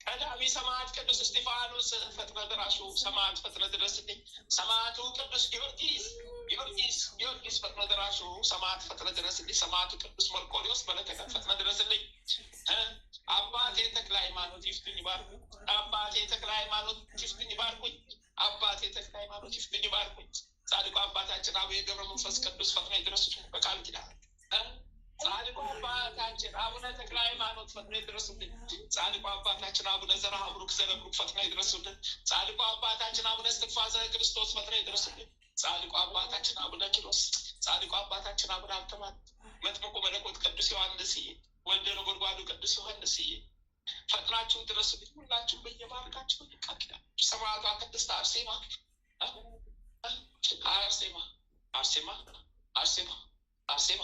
Speaker 2: ቀዳሚ ሰማዕት ቅዱስ እስጢፋኖስ ፈጥነ ደራሹ ሰማዕት ፈጥነ ድረስልኝ። ሰማዕቱ ቅዱስ ጊዮርጊስ ፈጥነ ደራሹ ሰማዕት ፈጥነ ድረስልኝ። ሰማዕቱ ቅዱስ መርቆሬዎስ በለተቀት ፈጥነ ድረስልኝ። አባቴ ተክለ ሃይማኖት ይፍቱኝ ባርኩኝ። አባቴ ተክለ ሃይማኖት ይፍቱኝ ባርኩኝ። አባቴ ተክለ ሃይማኖት ይፍቱኝ ባርኩኝ። ጻድቁ አባታችን አቡነ ገብረ መንፈስ ቅዱስ ፈጥኖ ይድረሱልኝ በቃል ኪዳን። ጻድቁ አባታችን አቡነ ተክለ ሃይማኖት ፈጥኖ ይድረሱልኝ። ጻድቁ አባታችን አቡነ ዘርዓ ቡሩክ ዘለብሩክ ፈጥኖ ይድረሱልኝ። ጻድቁ አባታችን አቡነ እስትንፋሰ ክርስቶስ ፈጥኖ ይድረሱልኝ። ጻድቁ አባታችን አቡነ ኪሮስ፣ ጻድቁ አባታችን አቡነ አብተማት፣ መጥምቁ መለኮት ቅዱስ ዮሐንስዬ፣ ወልደ ነጎድጓዱ ቅዱስ ዮሐንስዬ ፈጥናችሁ ድረሱልኝ። ሁላችሁ በየማርጋችሁ ቃል ኪዳን። ሰማዕቷ ቅድስት አርሴማ አርሴማ አርሴማ አርሴማ አርሴማ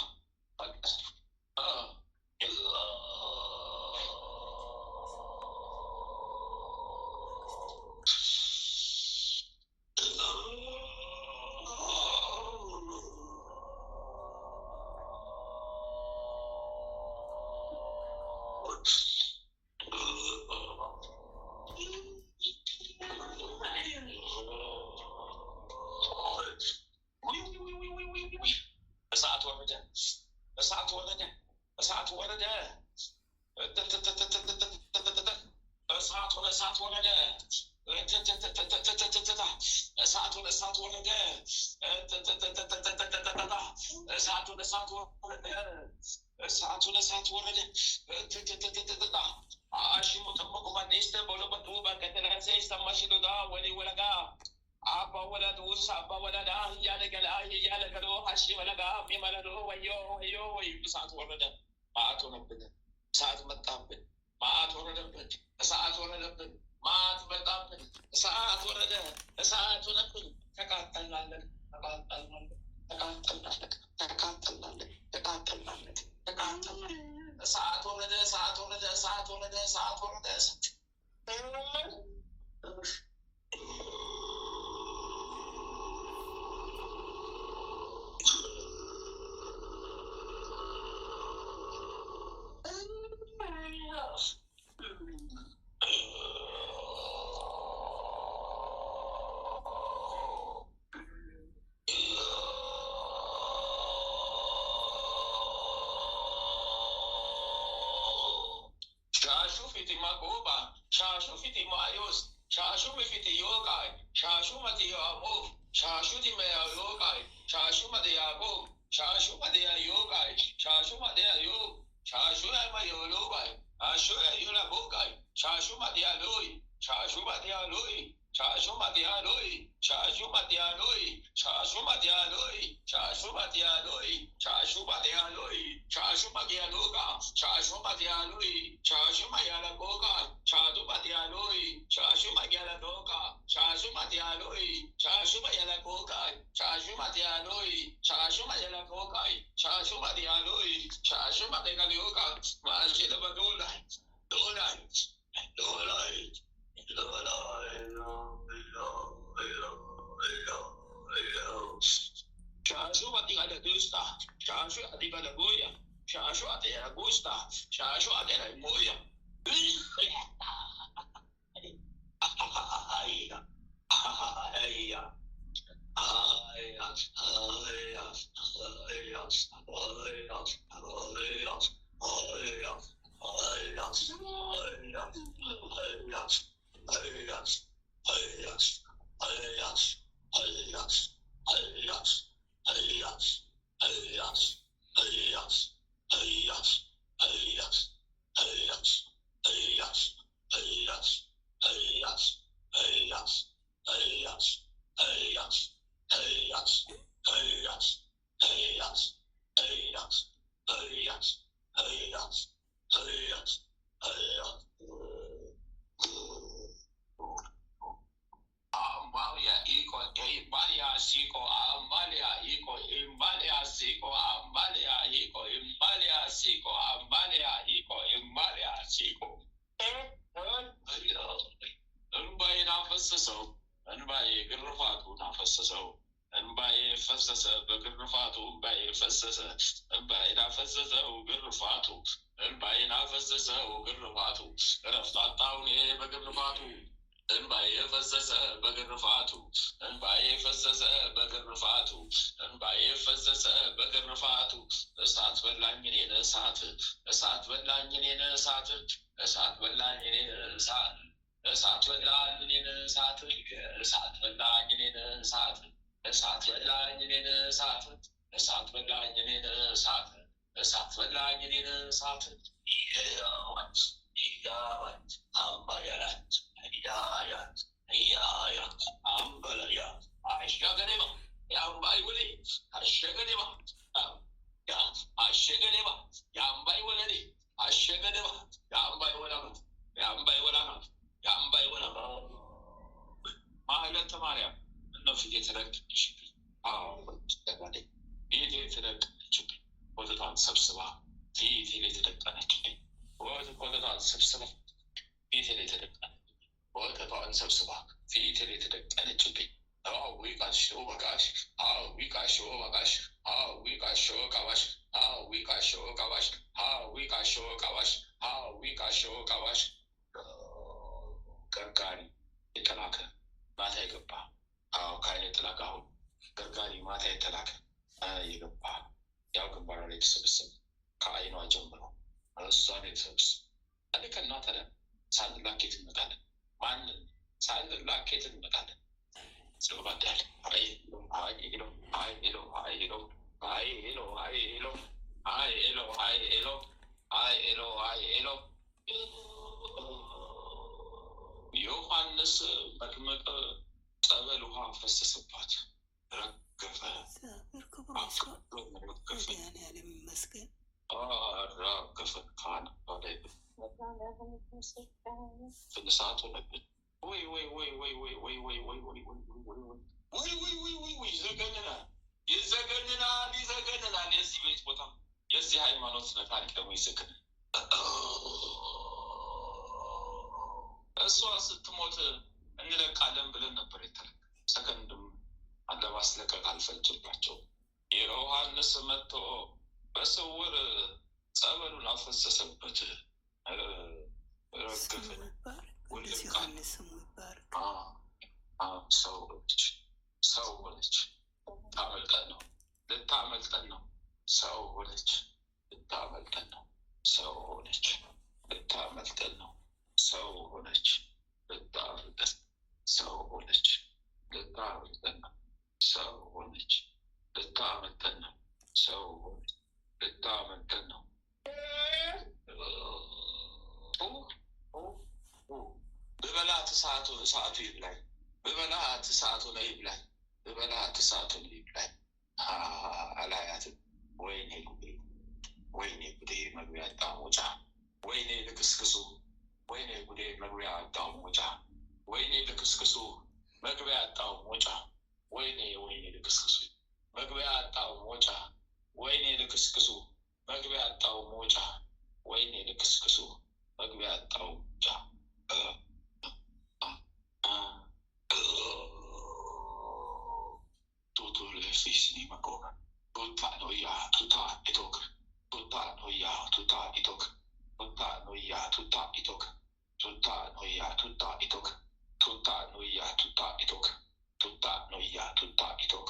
Speaker 2: ኖያ ቱታ ኢቶክ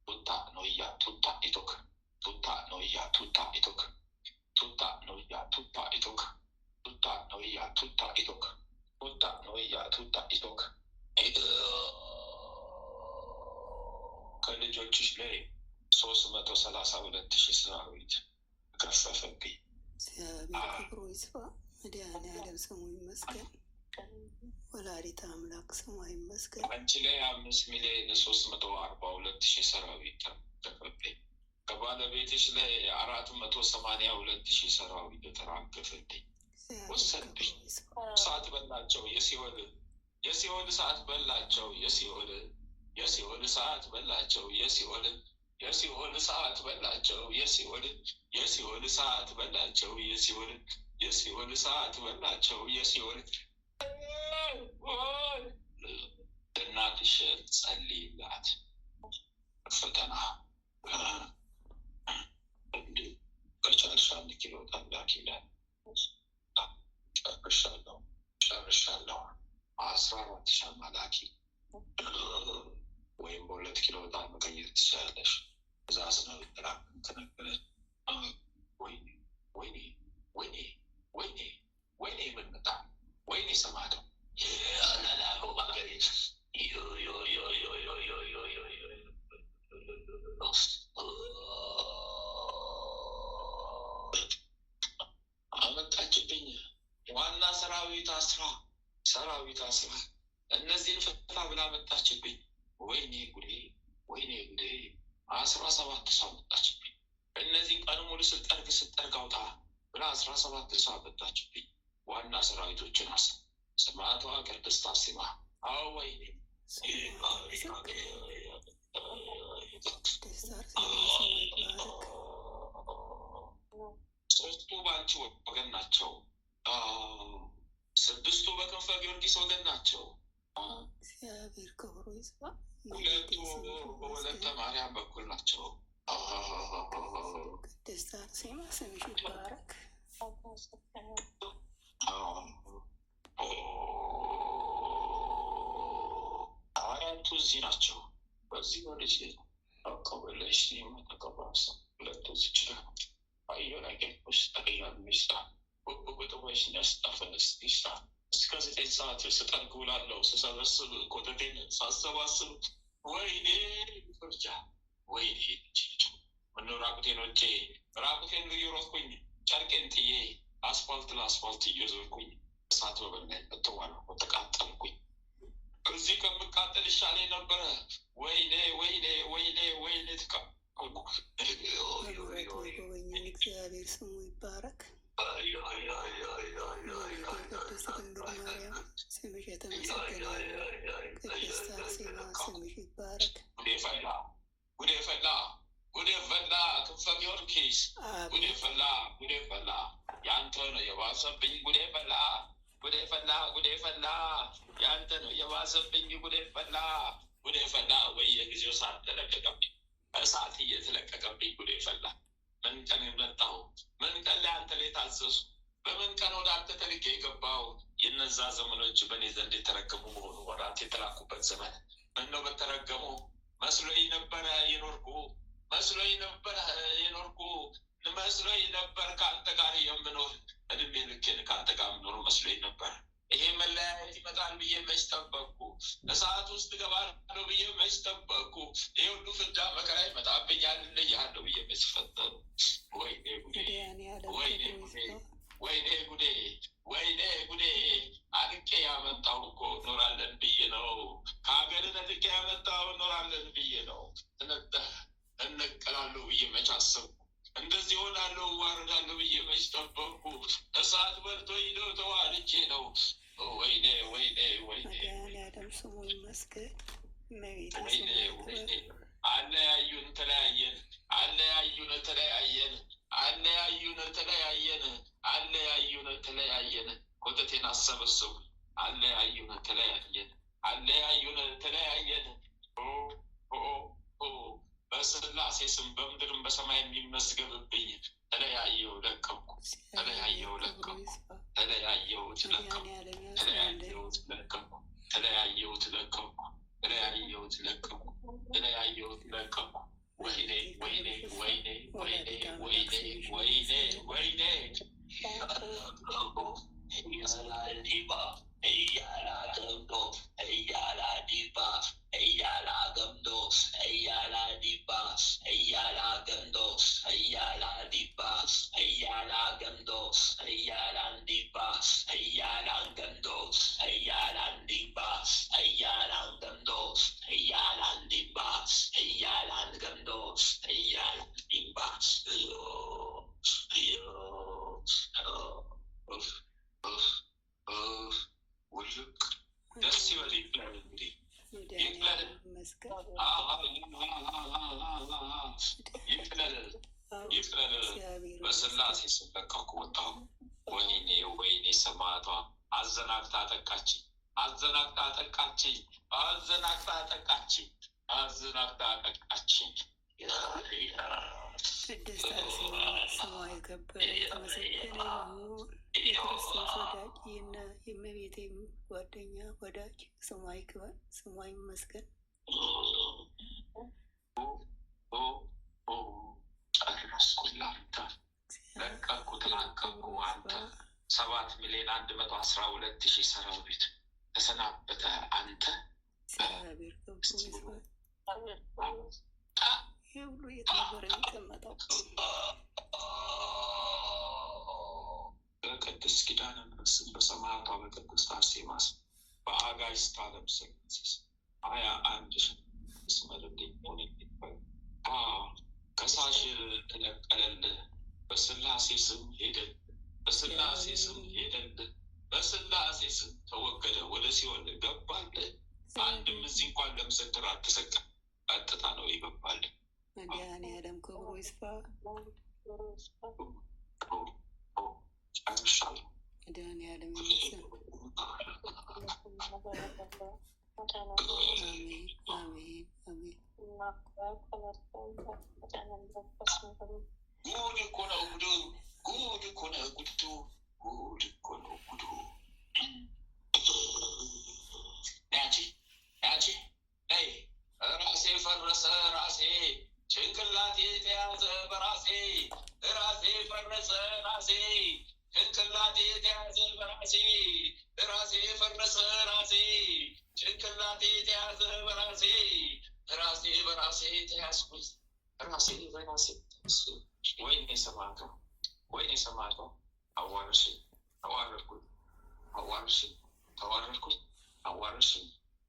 Speaker 2: ቱታ ኖያ ቱታ ኢቶክ ቱታ ኖያ ቱታ ኢቶክ ቱታ ኖያ ቱታ ኢቶክ ቱታ ኖያ ቱታ ኢቶክ ቱታ ኖያ ቱታ ኢቶክ ከልጆችሽ ላይ 332,000 ሰራዊት ከፈፈብኝ።
Speaker 3: እግዚአብሔር ክብሩ ይስፋ። መድኃኔዓለም ስሙ ይመስገን። ወላዲተ አምላክ ስሙ ይመስገን።
Speaker 2: አንቺ ላይ 5,342,000 ሰራዊት ከፈፈብኝ። ከባለቤትሽ ላይ 482,000 ሰራዊት ተራገፈብኝ። ወሰድብኝ። ሰዓት በላቸው የሲኦል ሰዓት በላቸው የሲኦል ሰዓት በላቸው የሲኦል ሰዓት በላቸው የሲኦል ሰዓት በላቸው የሲኦል ሰዓት በላቸው የሲኦል እናትሽ ጸልይላት ፈተና ከቻልሽ 1 ኪሎ ጠላክ ይላል። ጨርሻለሁ 14 ሻማ ላኪ ወይም በ2 ኪሎ በጣም መቀየር ትችላለሽ። ትእዛዝ ነው ተነገረ። ወይኔ ምን መጣ? ወይኔ ሰማተው አመጣችብኝ። ዋና ሰራዊት አስራ እነዚህን ፈታ ብላ መጣችብኝ። ወይኔ ጉዴ 17 ሰው መጣችብኝ። እነዚህን ቀን ሙሉ ስጠርግ አውጣ ብላ 17 ሰው መጣችብኝ። ዋና ሰራዊቶችን ሰማዕቷ ቅድስት አርሴማ። አዎ ወይኔ ሶስቱ በአንቺ ወገን ናቸው። 6ቱ በክንፈ ጊዮርጊስ ወገን ናቸው።
Speaker 3: እግዚአብሔር ክብሩ ይስፋ።
Speaker 2: 2ቱ በወለተ ማርያም በኩል ናቸው።
Speaker 3: ቅድስት አርሴማ ስምሽ ይባረክ።
Speaker 2: 4ቱ እዚህ ናቸው። በዚህ ወደች አቀበለሽ ተቀባሰ 2ቱ እዚች አየሁ ነገር ውስጥ ተቀያሉ ሚስታ ቁጥቁጥቦች ያስጣፈነስ ሚስታ እስከ 9 ሰዓት ስጠርግ ውላለሁ። ስሰበስብ ኮተቴን ሳሰባስብ ወይኔ ፍርጃ ወይኔ ምነው ራቁቴን እየሮጥኩኝ ጨርቄን ጥዬ አስፋልት ለአስፋልት እየዞርኩኝ እሳት በበላኝ መተዋለሁ። ተቃጠልኩኝ። እዚህ ከምቃጠል ይሻለኝ ነበረ። ወይኔ ተቃጠልኩ።
Speaker 3: ጎበኝን እግዚአብሔር ስሙ ይባረክ። ቅድስት ድንግል ማርያም ስምሽ የተመሰገነ። ቅድስት አርሴማ ስምሽ ይባረክ።
Speaker 2: ጉዴ ፈላ ክንፈ ጊዮርጊስ ጉዴ ፈላ ያንተ ነው የባሰብኝ። ጉዴ ፈላ ያንተ ነው የባሰብኝ። ጉዴ ፈላ በየጊዜው እሳት ተለቀቀብኝ። እሳት እየተለቀቀብኝ ጉዴ ፈላ። ምን ቀን መጣሁ? ምን ቀን ላይ አንተ ላይ ታዘዙ? በምን ቀን ወደ አንተ ተልኬ የገባው? የነዛ ዘመኖች በእኔ ዘንድ የተረገሙ መሆኑ ወራት የተላኩበት ዘመን ምነው በተረገሙ። መስሎኝ ነበረ የኖርኩ ከአንተ ጋር የምኖር እድሜ ልኬን ከአንተ ጋር የምኖር መስሎኝ ነበር። ይሄ መለያየት ይመጣል ብዬ መች ጠበቅኩ? እሳት ውስጥ ገባለሁ ብዬ መች ጠበቅኩ? ይሄ ሁሉ ፍዳ መከራ ይመጣብኛል እለያለሁ ብዬ መች ፈጠሩ? ወይኔ ጉዴ አንቄ ያመጣው እኮ እኖራለን ብዬ ነው። ከሀገር ነጥቄ ያመጣው እኖራለን ብዬ ነው። እንቀላለሁ ብዬ መች አሰብኩ? እንደዚህ ሆናለሁ ዋርዳለሁ ብዬ መች ጠበቅኩ? እሳት በልቶ ሂዶ ተዋልቼ ነው። ወይኔ
Speaker 3: መድኃኔዓለም ስሙ ይመስገን።
Speaker 2: አለያዩን ተለያየን። ኮተቴን አሰበሰቡ። አለያዩን ተለያየን። በስላሴ ስም በምድርም በሰማይ የሚመዝገብብኝ ተለያየው ለቀምኩ። በለያየሁት ለቀቁ፣ በለያየሁት ለቀቁ። ወይኔ ወይኔ ወይኔ ወይኔ ወይኔ ወይኔ ወይኔ ዲባ እያላ ገምዶ እያላ ዲባ እያላ ገምዶ እያላ ዲባ እያላ ገምዶ እያላ ዲባ እያላ ገምዶ እያላ ዲባ እያላ ገምዶ እያላ ዲባ እያላ ገምዶ እያላ ዲባ እያላ ገምዶ እያላ ዲባ ውልቅ ደስ ይበል። ይብላል እንግዲህ ይብላል ይብላል። በስላሴ ስም ለቀኩ ወጣሁ። ወይኔ ወይኔ ሰማዕቷ አዘናግታ አጠቃችኝ፣ አዘናግታ አጠቃችኝ፣ አዘናግታ አጠቃችኝ፣ አዘናግታ አጠቃችኝ።
Speaker 3: ቅድስት አርሴማ ስሟ የከበረ የተመሰገነ ይሁን። የክርስቶስ ወዳጅና የእመቤቴ ጓደኛ ወዳጅ ስሟ ይክበር፣ ስሟ ይመስገን።
Speaker 2: ጨረስኩላንተ ለቀኩ፣ ተላቀኩ። አንተ 7,112,000 ሰራዊት ተሰናበተ። አንተ
Speaker 3: እግዚአብሔር ክብሩ ይስፋ። ይህ ሁሉ የተነበረ የሚቀመጠው
Speaker 2: በቅድስት ኪዳነ ምሕረት ስም በሰማዕቷ በቅድስት አርሴማ ስም በአጋዕዝተ ዓለም ሥላሴ 21 ስመልልኝ ሆነ ከሳሽ ተነቀለልህ። በስላሴ ስም ሄደን፣ በስላሴ ስም ሄደን፣ በስላሴ ስም ተወገደ። ወደ ሲኦል ገባልህ። አንድም እዚህ እንኳን ለምስክር አትሰቀም። ቀጥታ ነው ይገባል።
Speaker 3: መድኃኔዓለም ክብሩ ይስፋ።
Speaker 2: ጨርሻለሁ።
Speaker 3: መድኃኔዓለም ይመስገን። አሜን አሜን አሜን።
Speaker 2: ጉድ እኮ ነው ጉዱ፣ ጉድ እኮ ነው ጉዱ፣ ጉድ እኮ ነው ጉዱ። ያቺ ያቺ ነይ ራሴ ፈረሰ ራሴ፣ ጭንቅላቴ ተያዘ በራሴ፣ ራሴ ፈረሰ ራሴ፣ ጭንቅላቴ ተያዘ በራሴ፣ ራሴ ፈረሰ ራሴ፣ ጭንቅላቴ ተያዘ በራሴ፣ ራሴ በራሴ ተያዝኩት፣ ራሴ በራሴ ተያዝኩት። ወይኔ ሰማዕቷ፣ ወይኔ ሰማዕቷ፣ አዋረድሽኝ፣ አዋረድኩኝ፣ አዋረድሽኝ፣ ተዋረድኩኝ፣ አዋረድሽኝ፣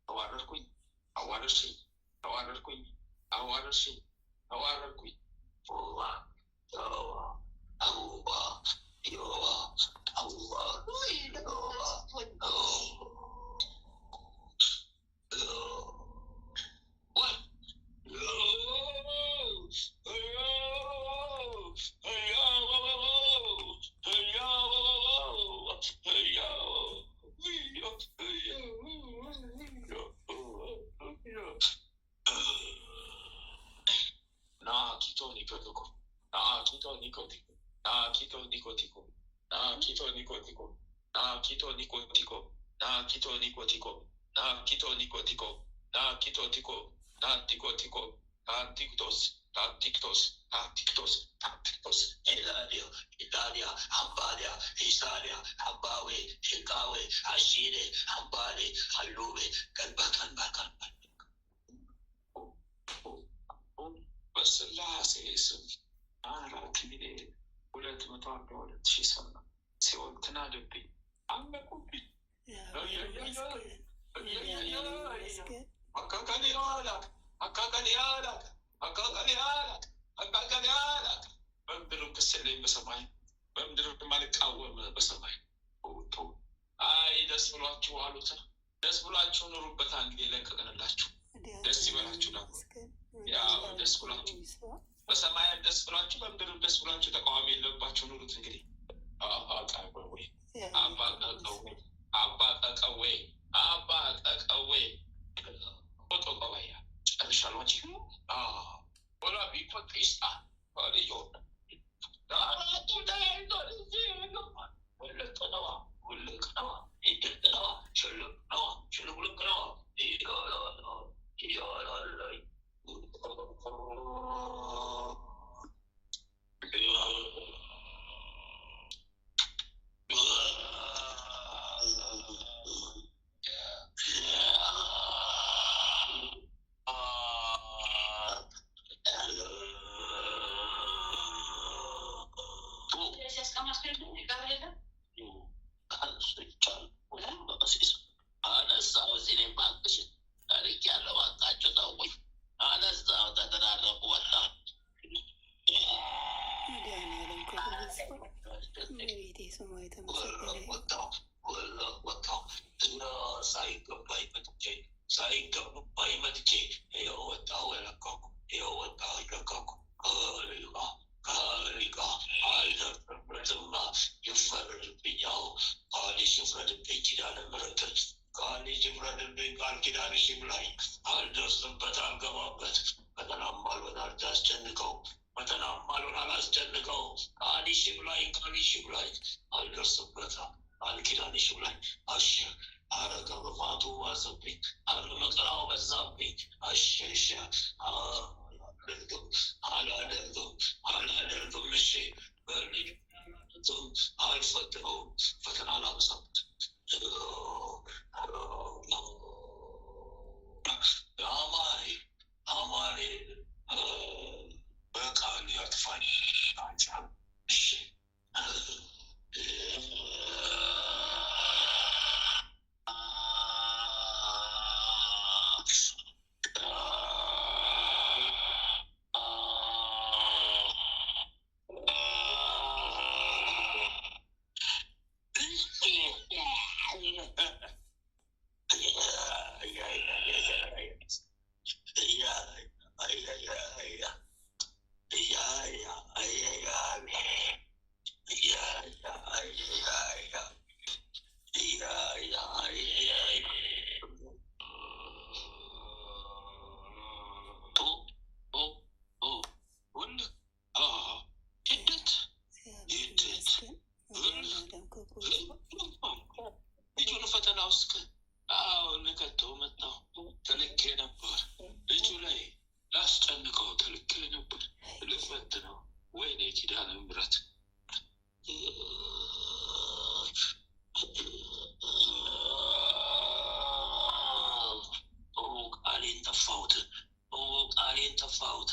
Speaker 2: ተዋረድኩኝ፣ አዋረድሽኝ፣ ተዋረድኩኝ፣ አዋረድሽኝ፣ ተዋረድኩኝ። ዋ ዋ አዋ ዋ አዋ በስላሴ ስም 4,242,000 ሰው ሲኦል ትናድብኝ፣ አመቁብኝ። በምድር ክስልኝ በሰማይ፣ በምድር ማልቃወም በሰማይ። አይ ደስ ብሏችሁ አሉት። ደስ ብሏችሁ ኑሩበት። አንድ የለቀቅንላችሁ ደስ ይበላችሁ ነው። ያው ደስ ብሏችሁ በሰማይም ደስ ብሏችሁ በምድርም ደስ ብሏችሁ ተቃዋሚ የለባችሁ ኑሩት። እንግዲህ አባ ቀቀዌ አባ ቀቀዌ አባ ቀቀዌ አባ ቀቀዌ ፎቶ ቀባያ ጨርሻለሁ። አንቺ ወላ ቢቆጥስታ ወልዮ ዳራቱ ዳይቶ ለዚህ ወለቀነዋ ወለቀነዋ ይደቀነዋ ሸለቀነዋ ሸለቀነዋ ወጣው ሳይገባኝ መጥቼ ይኸው ወጣሁ ለቀኩ። አልደርስበትም። ይፈረድብኛው ቃልሽ ይፍረድብኝ። ኪዳነ ምሕረት ቃልሽ ይፍረድብኝ። ቃል ኪዳንሽ ይብላኝ። አልደርስበት አልገባበት። ፈተናም አልሆን አላስጨንቀው። ቃልሽ ይብላኝ። አልደርስበት ቃል ኪዳንሽ ይብላኝ። አረ ከብፋቱ ዋሰብኝ። አረ መከራው በዛብኝ። አላደርግም። እሺ አልፈትነውም። ፈተና አላበሳበት። አማኔ በቃል ያጥፋኝ። እሺ ልጁን ፈተና ውስጥ ልከተው መጣሁ። ተልኬ ነበር። ልጁ ላይ ላስጨንቀው ተልኬ ነበር። ልፈትነው። ወይኔ ኪዳነ ምሕረት ቃሌን ተፋሁት።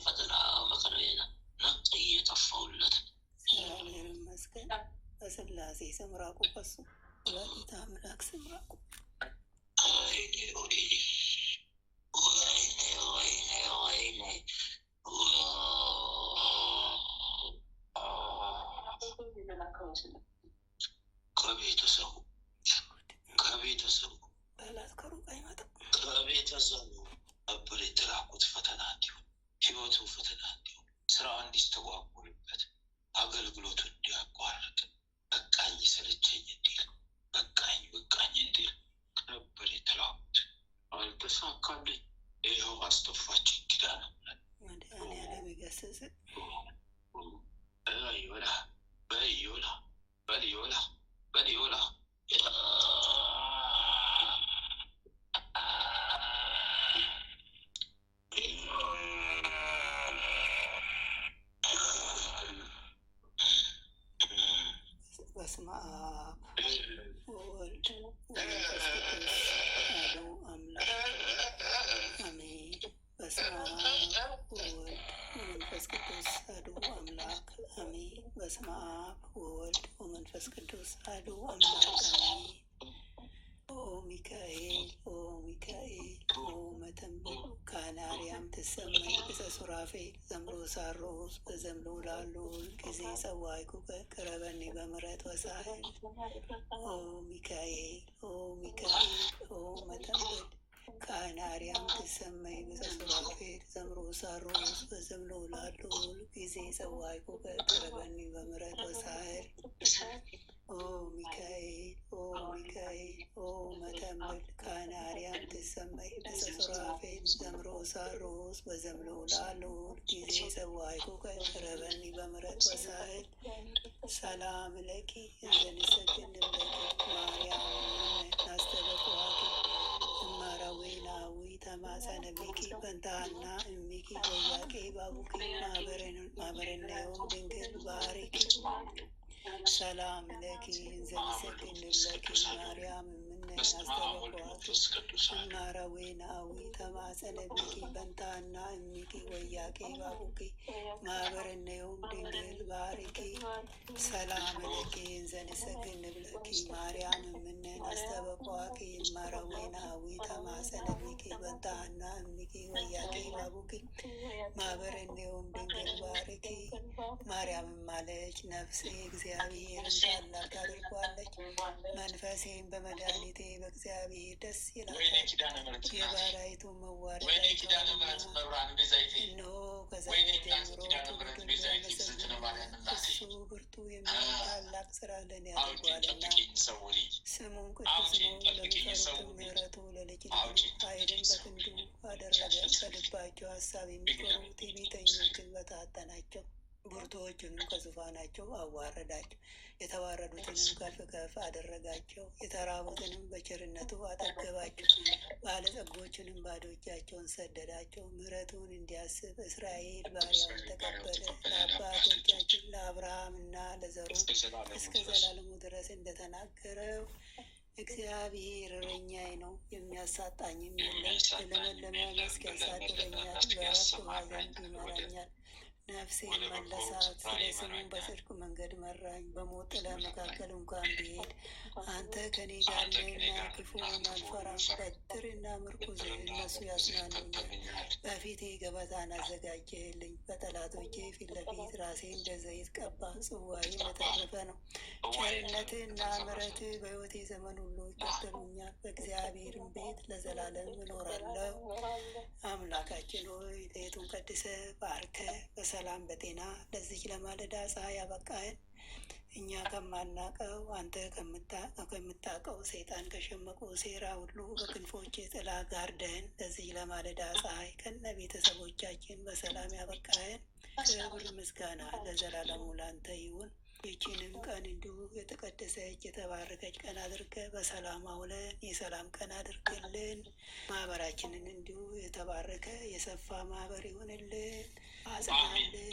Speaker 2: ፈተና መከራዬን ነጥዬ ጠፋሁለት።
Speaker 3: እግዚአብሔር ይመስገን። በስላሴ ስም ራቁ ከሱ ወላዲተ አምላክ ስም ራቁ።
Speaker 2: ከቤተሰቡ
Speaker 3: ጠላት ከሩቅ አይመጣም።
Speaker 2: ከቤተሰቡ ነበር የተላኩት። ፈተና እንዲሆን ህይወቱ ፈተና እንዲሆን ስራ እንዲስተጓጉልበት አገልግሎቱ እንዲያቋርጥ በቃኝ ሰለቸኝ እንዲል በቃኝ እንዲል ነበር የተላኩት። አልተሳካልኝ። ይኸው አስተፋችን። ኪዳነ ምሕረት
Speaker 3: መድኃኒዓለም ይገስጽ።
Speaker 2: በሊዮላ
Speaker 3: በስመ አብ ወወልድ ወመንፈስ ቅዱስ አሐዱ አምላክ አሜን። በስመ አብ ወወልድ ወመንፈስ ቅዱስ አሐዱ አምላክ አሜን። በስመ አብ ወወልድ ወመንፈስ ቅዱስ አሐዱ አምላክ አሜን። ኦ ሚካኤል ኦ መተንብር ካናርያም ትሰመይ እፀ ሱራፌል ዘምሮ ሳሮስ በዘምሎ ላሉ ጊዜ ጸዋይኩ ቅረበኒ በምሕረት ወሳህል። ኦ ሚካኤል ኦ መተንብር ካናርያም ትሰመይ እፀ ሱራፌል ዘምሮ ሳሮስ በዘምሎ ላሉ ጊዜ ጸዋይኩ ቅረበኒ በምሕረት ወሳህል። ኦ ሚካኤል ኦ መተንብል ካናርያም ትሰመይ እፀ ሱራፌል ዘምሮ ሳሮስ በዘምሎ ላሉ ጊዜ ጸዋይኩ ቅረበኒ በምሕረት ወሳህል። ሰላም ለኪ እንዘንሰግድ ለኪ ማርያም ናስተበቅዋኪ እማራዊ ናዊ ተማጸነቢኪ በንታና እሚኪ ወያቄ ባቡኪ ማህበረናዮም ድንግል ባሪኪ። ሰላም ለኪ እንዘንሰግድ ለኪ ማርያም እምነ አስተበቋቱ ማረዌናዊ ተማጸለቢኪ በንታና እሚኪ ወያቄ ባቡኪ ማህበረነዮም ድንግል ባሪኪ ሰላም ለኪ እንዘንሰግን ብለኪ ማርያም ምንን አስተበቋኪ ማረዌናዊ ተማጸለቢኪ በንታና እሚኪ ወያቄ ባቡኪ ማህበረነዮም ድንግል ባሪኪ ማርያም ማለች ነፍሴ እግዚአብሔርን ታላቅ አድርጓለች። መንፈሴም በመድኃኒቴ በእግዚአብሔር ደስ ይላታል። የባሪያይቱ መዋረድ እነሆ ከዛሬ ጀምሮ እሱ ብርቱ የሚሆን ታላቅ ስራ ለእኔ ያደርጓልና ስሙን ቅዱስ ነው። ለሚፈሩትም ምሕረቱ ለልጅ ልጅ ኃይልን በክንዱ አደረገ። በልባቸው ሀሳብ የሚፈሩ ትዕቢተኞችን በታተናቸው። ብርቱዎችንም ከዙፋናቸው አዋረዳቸው። የተዋረዱትንም ከፍ ከፍ አደረጋቸው። የተራቡትንም በቸርነቱ አጠገባቸው። ባለጸጎችንም ባዶ እጃቸውን ሰደዳቸው። ምሕረቱን እንዲያስብ እስራኤል ባሪያውን ተቀበለ። ለአባቶቻችን ለአብርሃም እና ለዘሩ እስከ ዘላለሙ ድረስ እንደተናገረው እግዚአብሔር እረኛዬ ነው፣ የሚያሳጣኝም የለም። በለመለመ መስክ ያሳድረኛል፣ በዕረፍት ውኃ ዘንድ ይመራኛል። ነፍሴን መለሳት፣ ስለ ስሙም በጽድቅ መንገድ መራኝ። በሞት ጥላ መካከል እንኳን ብሄድ አንተ ከኔ ጋር ነህና ክፉውን አልፈራም። በትርና ምርኩዝ እነሱ ያጽናኑኛል። በፊቴ ገበታን አዘጋጀህልኝ፣ በጠላቶቼ ፊት ለፊት ራሴን እንደ ዘይት ቀባ። ጽዋዬ የተረፈ ነው። ቸርነትህና ምሕረትህ በሕይወቴ ዘመን ሁሉ ይከተሉኛል። በእግዚአብሔርም ቤት ለዘላለም እኖራለሁ። አምላካችን ሆይ ሌቱን ቀድሰ ባርከ በሰላም በጤና ለዚች ለማለዳ ፀሐይ ያበቃህን። እኛ ከማናቀው አንተ ከምታቀው ሰይጣን ከሸመቁ ሴራ ሁሉ በክንፎች ጥላ ጋርደን ለዚች ለማለዳ ፀሐይ ከነ ቤተሰቦቻችን በሰላም ያበቃህን። ክብር ምስጋና ለዘላለሙ ላንተ ይሁን። ይህችንም ቀን እንዲሁ የተቀደሰች የተባረከች ቀን አድርገ በሰላም አውለን የሰላም ቀን አድርግልን። ማህበራችንን እንዲሁ የተባረከ የሰፋ ማህበር ይሆንልን። አጽናልን።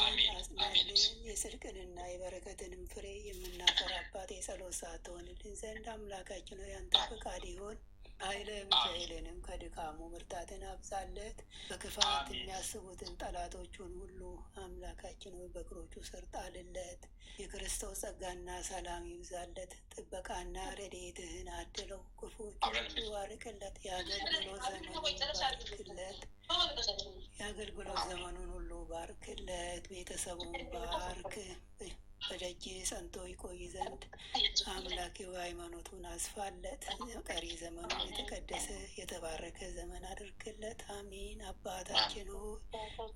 Speaker 3: የጽድቅንና የበረከትንም ፍሬ የምናፈራባት የጸሎት ሰዓት ትሆንልን ዘንድ አምላካችን ሆይ ያንተ ፈቃድ ይሆን። ኃይለ ሚካኤልንም ከድካሙ ብርታትን አብዛለት። በክፋት የሚያስቡትን ጠላቶቹን ሁሉ አምላካችን ሆይ በእግሮቹ ስር ጣልለት። የክርስቶስ ጸጋና ሰላም ይብዛለት። ጥበቃና ረድኤትህን አድለው። ክፉዎቹን ሁሉ አርቅለት። የአገልግሎት ዘመኑን ሁሉ ባርክለት። ቤተሰቡን ባርክ። በደጅ ጸንቶ ይቆይ ዘንድ አምላኬው ሃይማኖቱን አስፋለት። ቀሪ ዘመኑ የተቀደሰ የተባረከ ዘመን አድርግለት። አሜን። አባታችን ሆይ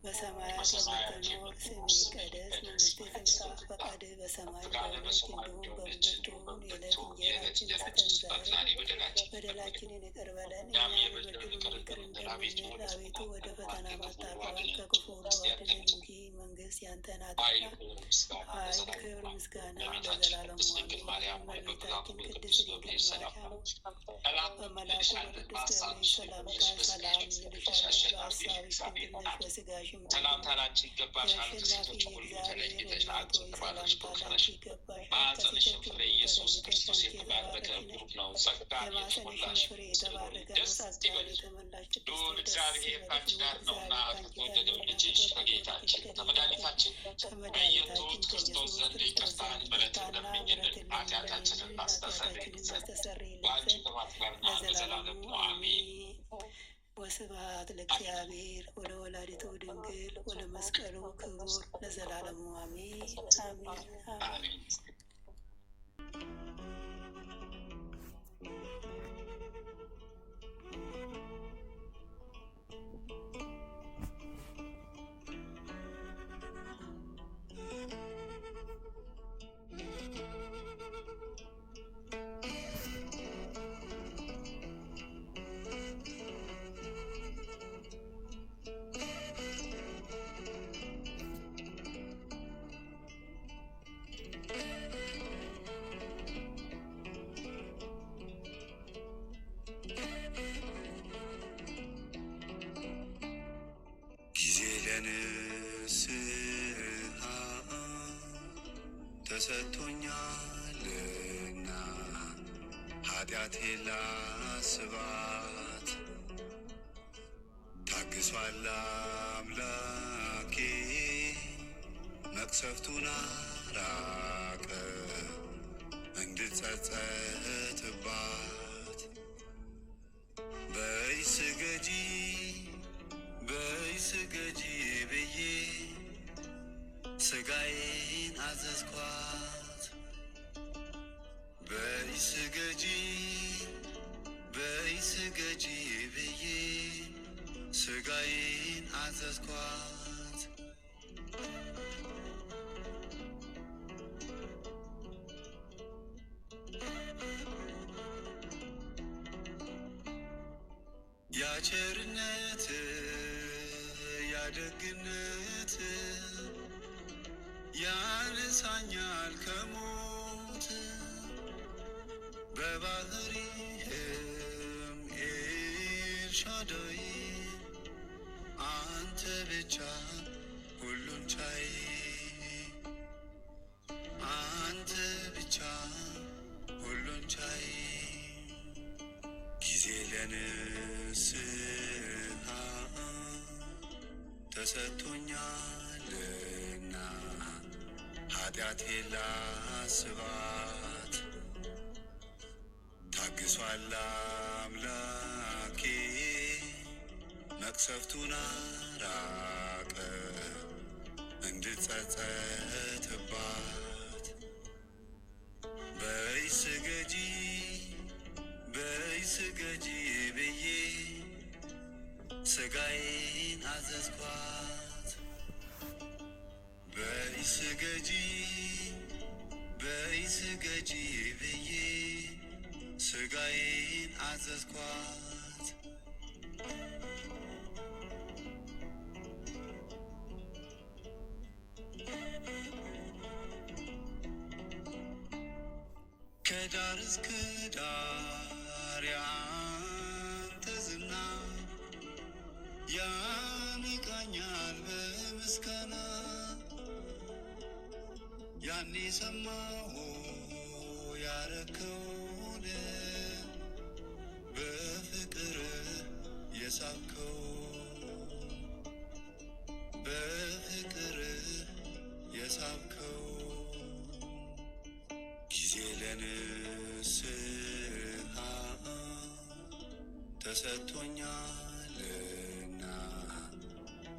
Speaker 3: በሰማያት የምትኖር ስምህ ይቀደስ፣ መንግስትህ ትምጣ፣ ፈቃድህ በሰማይ እንደሆነች እንዲሁም በምድር ትሁን። የዕለት እንጀራችንን ስጠን ዛሬ፣ በደላችንን ይቅር በለን እኛም የበደሉንን ይቅር እንደምንል፣ አቤቱ ወደ ፈተና አታግባን ከክፉ ሁሉ አድነን እንጂ መንግስት ያንተ ናትና ኃይል፣ ክብር፣ ምስጋና ለዘላለሙ አሜን። እመቤታችን ቅድስት ድንግል ማርያም በመልአኩ በቅዱስ ገብርኤል ሰላምታ ሰላም እንልሻለን። በሐሳብሽ ድንግል ነሽ፣ በሥጋሽም
Speaker 2: ሰላምታ ላንቺ ይገባሻል።
Speaker 3: አሸናፊ የእግዚአብሔር እናት ሆይ ሰላምታ ላንቺ ይገባሻል።
Speaker 2: ማኅፀንሽም ፍሬ ኢየሱስ ክርስቶስ የተባረከ ብሩክ ነው። ጸጋን የተሞላሽ
Speaker 3: ፍሬ የተባረከ ነው። ጸጋን የተመላሽ ቅድስት ሆይ
Speaker 2: እግዚአብሔር ከአንቺ ጋር ነውና ከተወደደው ልጅሽ ከጌታችን ከመድኃኒታችን ከኢየሱስ ክርስቶስ ዘንድ ይቅርታን ምሕረትን ለምኝልን ኃጢአታችንን እናስተሰርይልን ዘንድ በአንቺ ከማክበር ለዘላለሙ አሜን።
Speaker 3: ወስብሐት ለእግዚአብሔር ወለወላዲቱ ድንግል ወለመስቀሉ ክቡር ለዘላለሙ አሜን አሜን አሜን።
Speaker 4: ለንስሐ ተሰጥቶኛልና ኃጢአቴን ላስባት ታግሷል አምላኬ መቅሰፍቱን አራቀ እንድጸጸትባት በይ ስገጂ ብዬ ስጋዬን አዘዝኳት በይ ስገጂ ብዬ ስጋዬን አዘዝኳት ያቸርነት ያደግነት ያነሳኛል ከሞት በባህሪህም ኤልሻዳይ አንተ ብቻ ሁሉን ቻይ አንተ ብቻ ሁሉን ቻይ ጊዜ ለንስሐ ተሰጥቶኛልና ኃጢአቴን ላስባት ታግሷል አምላኬ መቅሰፍቱን አራቀ እንድጸጸትባት በይ ስገጂ ብዬ ስጋዬን አዘዝኳት በይ ስገጂ ብዬ ስጋዬን አዘዝኳት ከዳር እስከ ዳር ያንተ ዝና ያነቃኛል በምስጋና ያኔ ሰማሁ ያረከውን በፍቅር የሳብከው በፍቅር የሳብከው ጊዜ ለንስሐ ተሰጥቶኛልና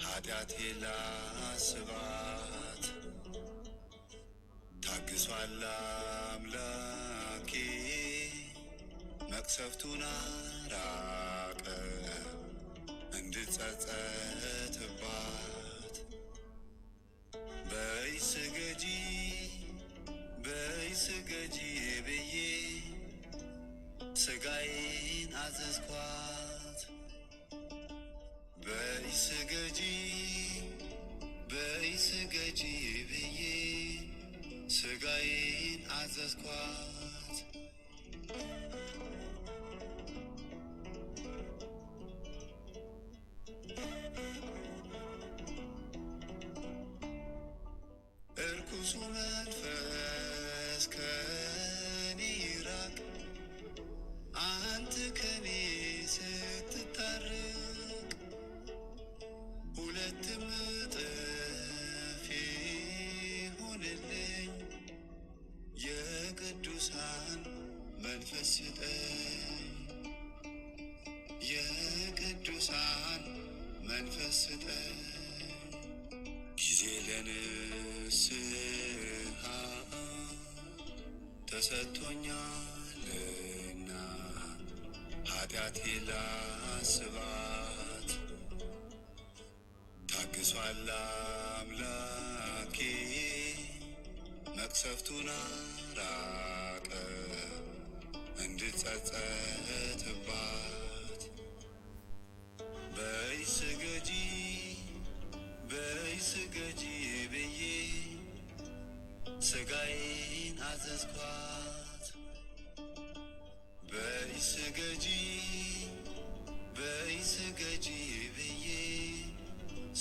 Speaker 4: ኃጢአቴን ላስባት ታግሷል አምላኬ መቅሰፍቱን አራቀ እንድጸጸትባት በይ ስገጂ ብዬ ስጋዬን አዘዝኳት በይ ስገጂ ብዬ ስጋዬን አዘዝኳት እርኩሱ መንፈስ ከኔ ይራቅ አንተ ከኔ ስትታረቅ ሁለትም እጥፍ ይሁንልኝ የቅዱሳን መንፈስ ስጠኝ የቅዱሳን መንፈስ ስጠኝ ጊዜ ለንስሐ ተሰጥቶኛልና ኃጢአቴን ላስባት ታግሷል አምላኬ መቅሰፍቱን አራቀ እንድጸጸትባት በይ ስገጂ ብዬ ስጋዬን አዘዝኳት በይ ስገጂ ብዬ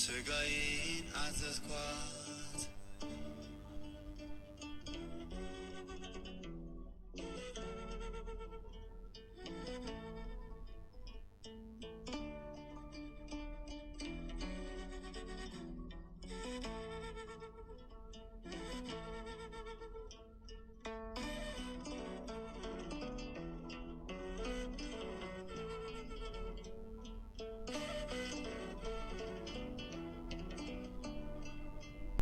Speaker 4: ስጋዬን አዘዝኳት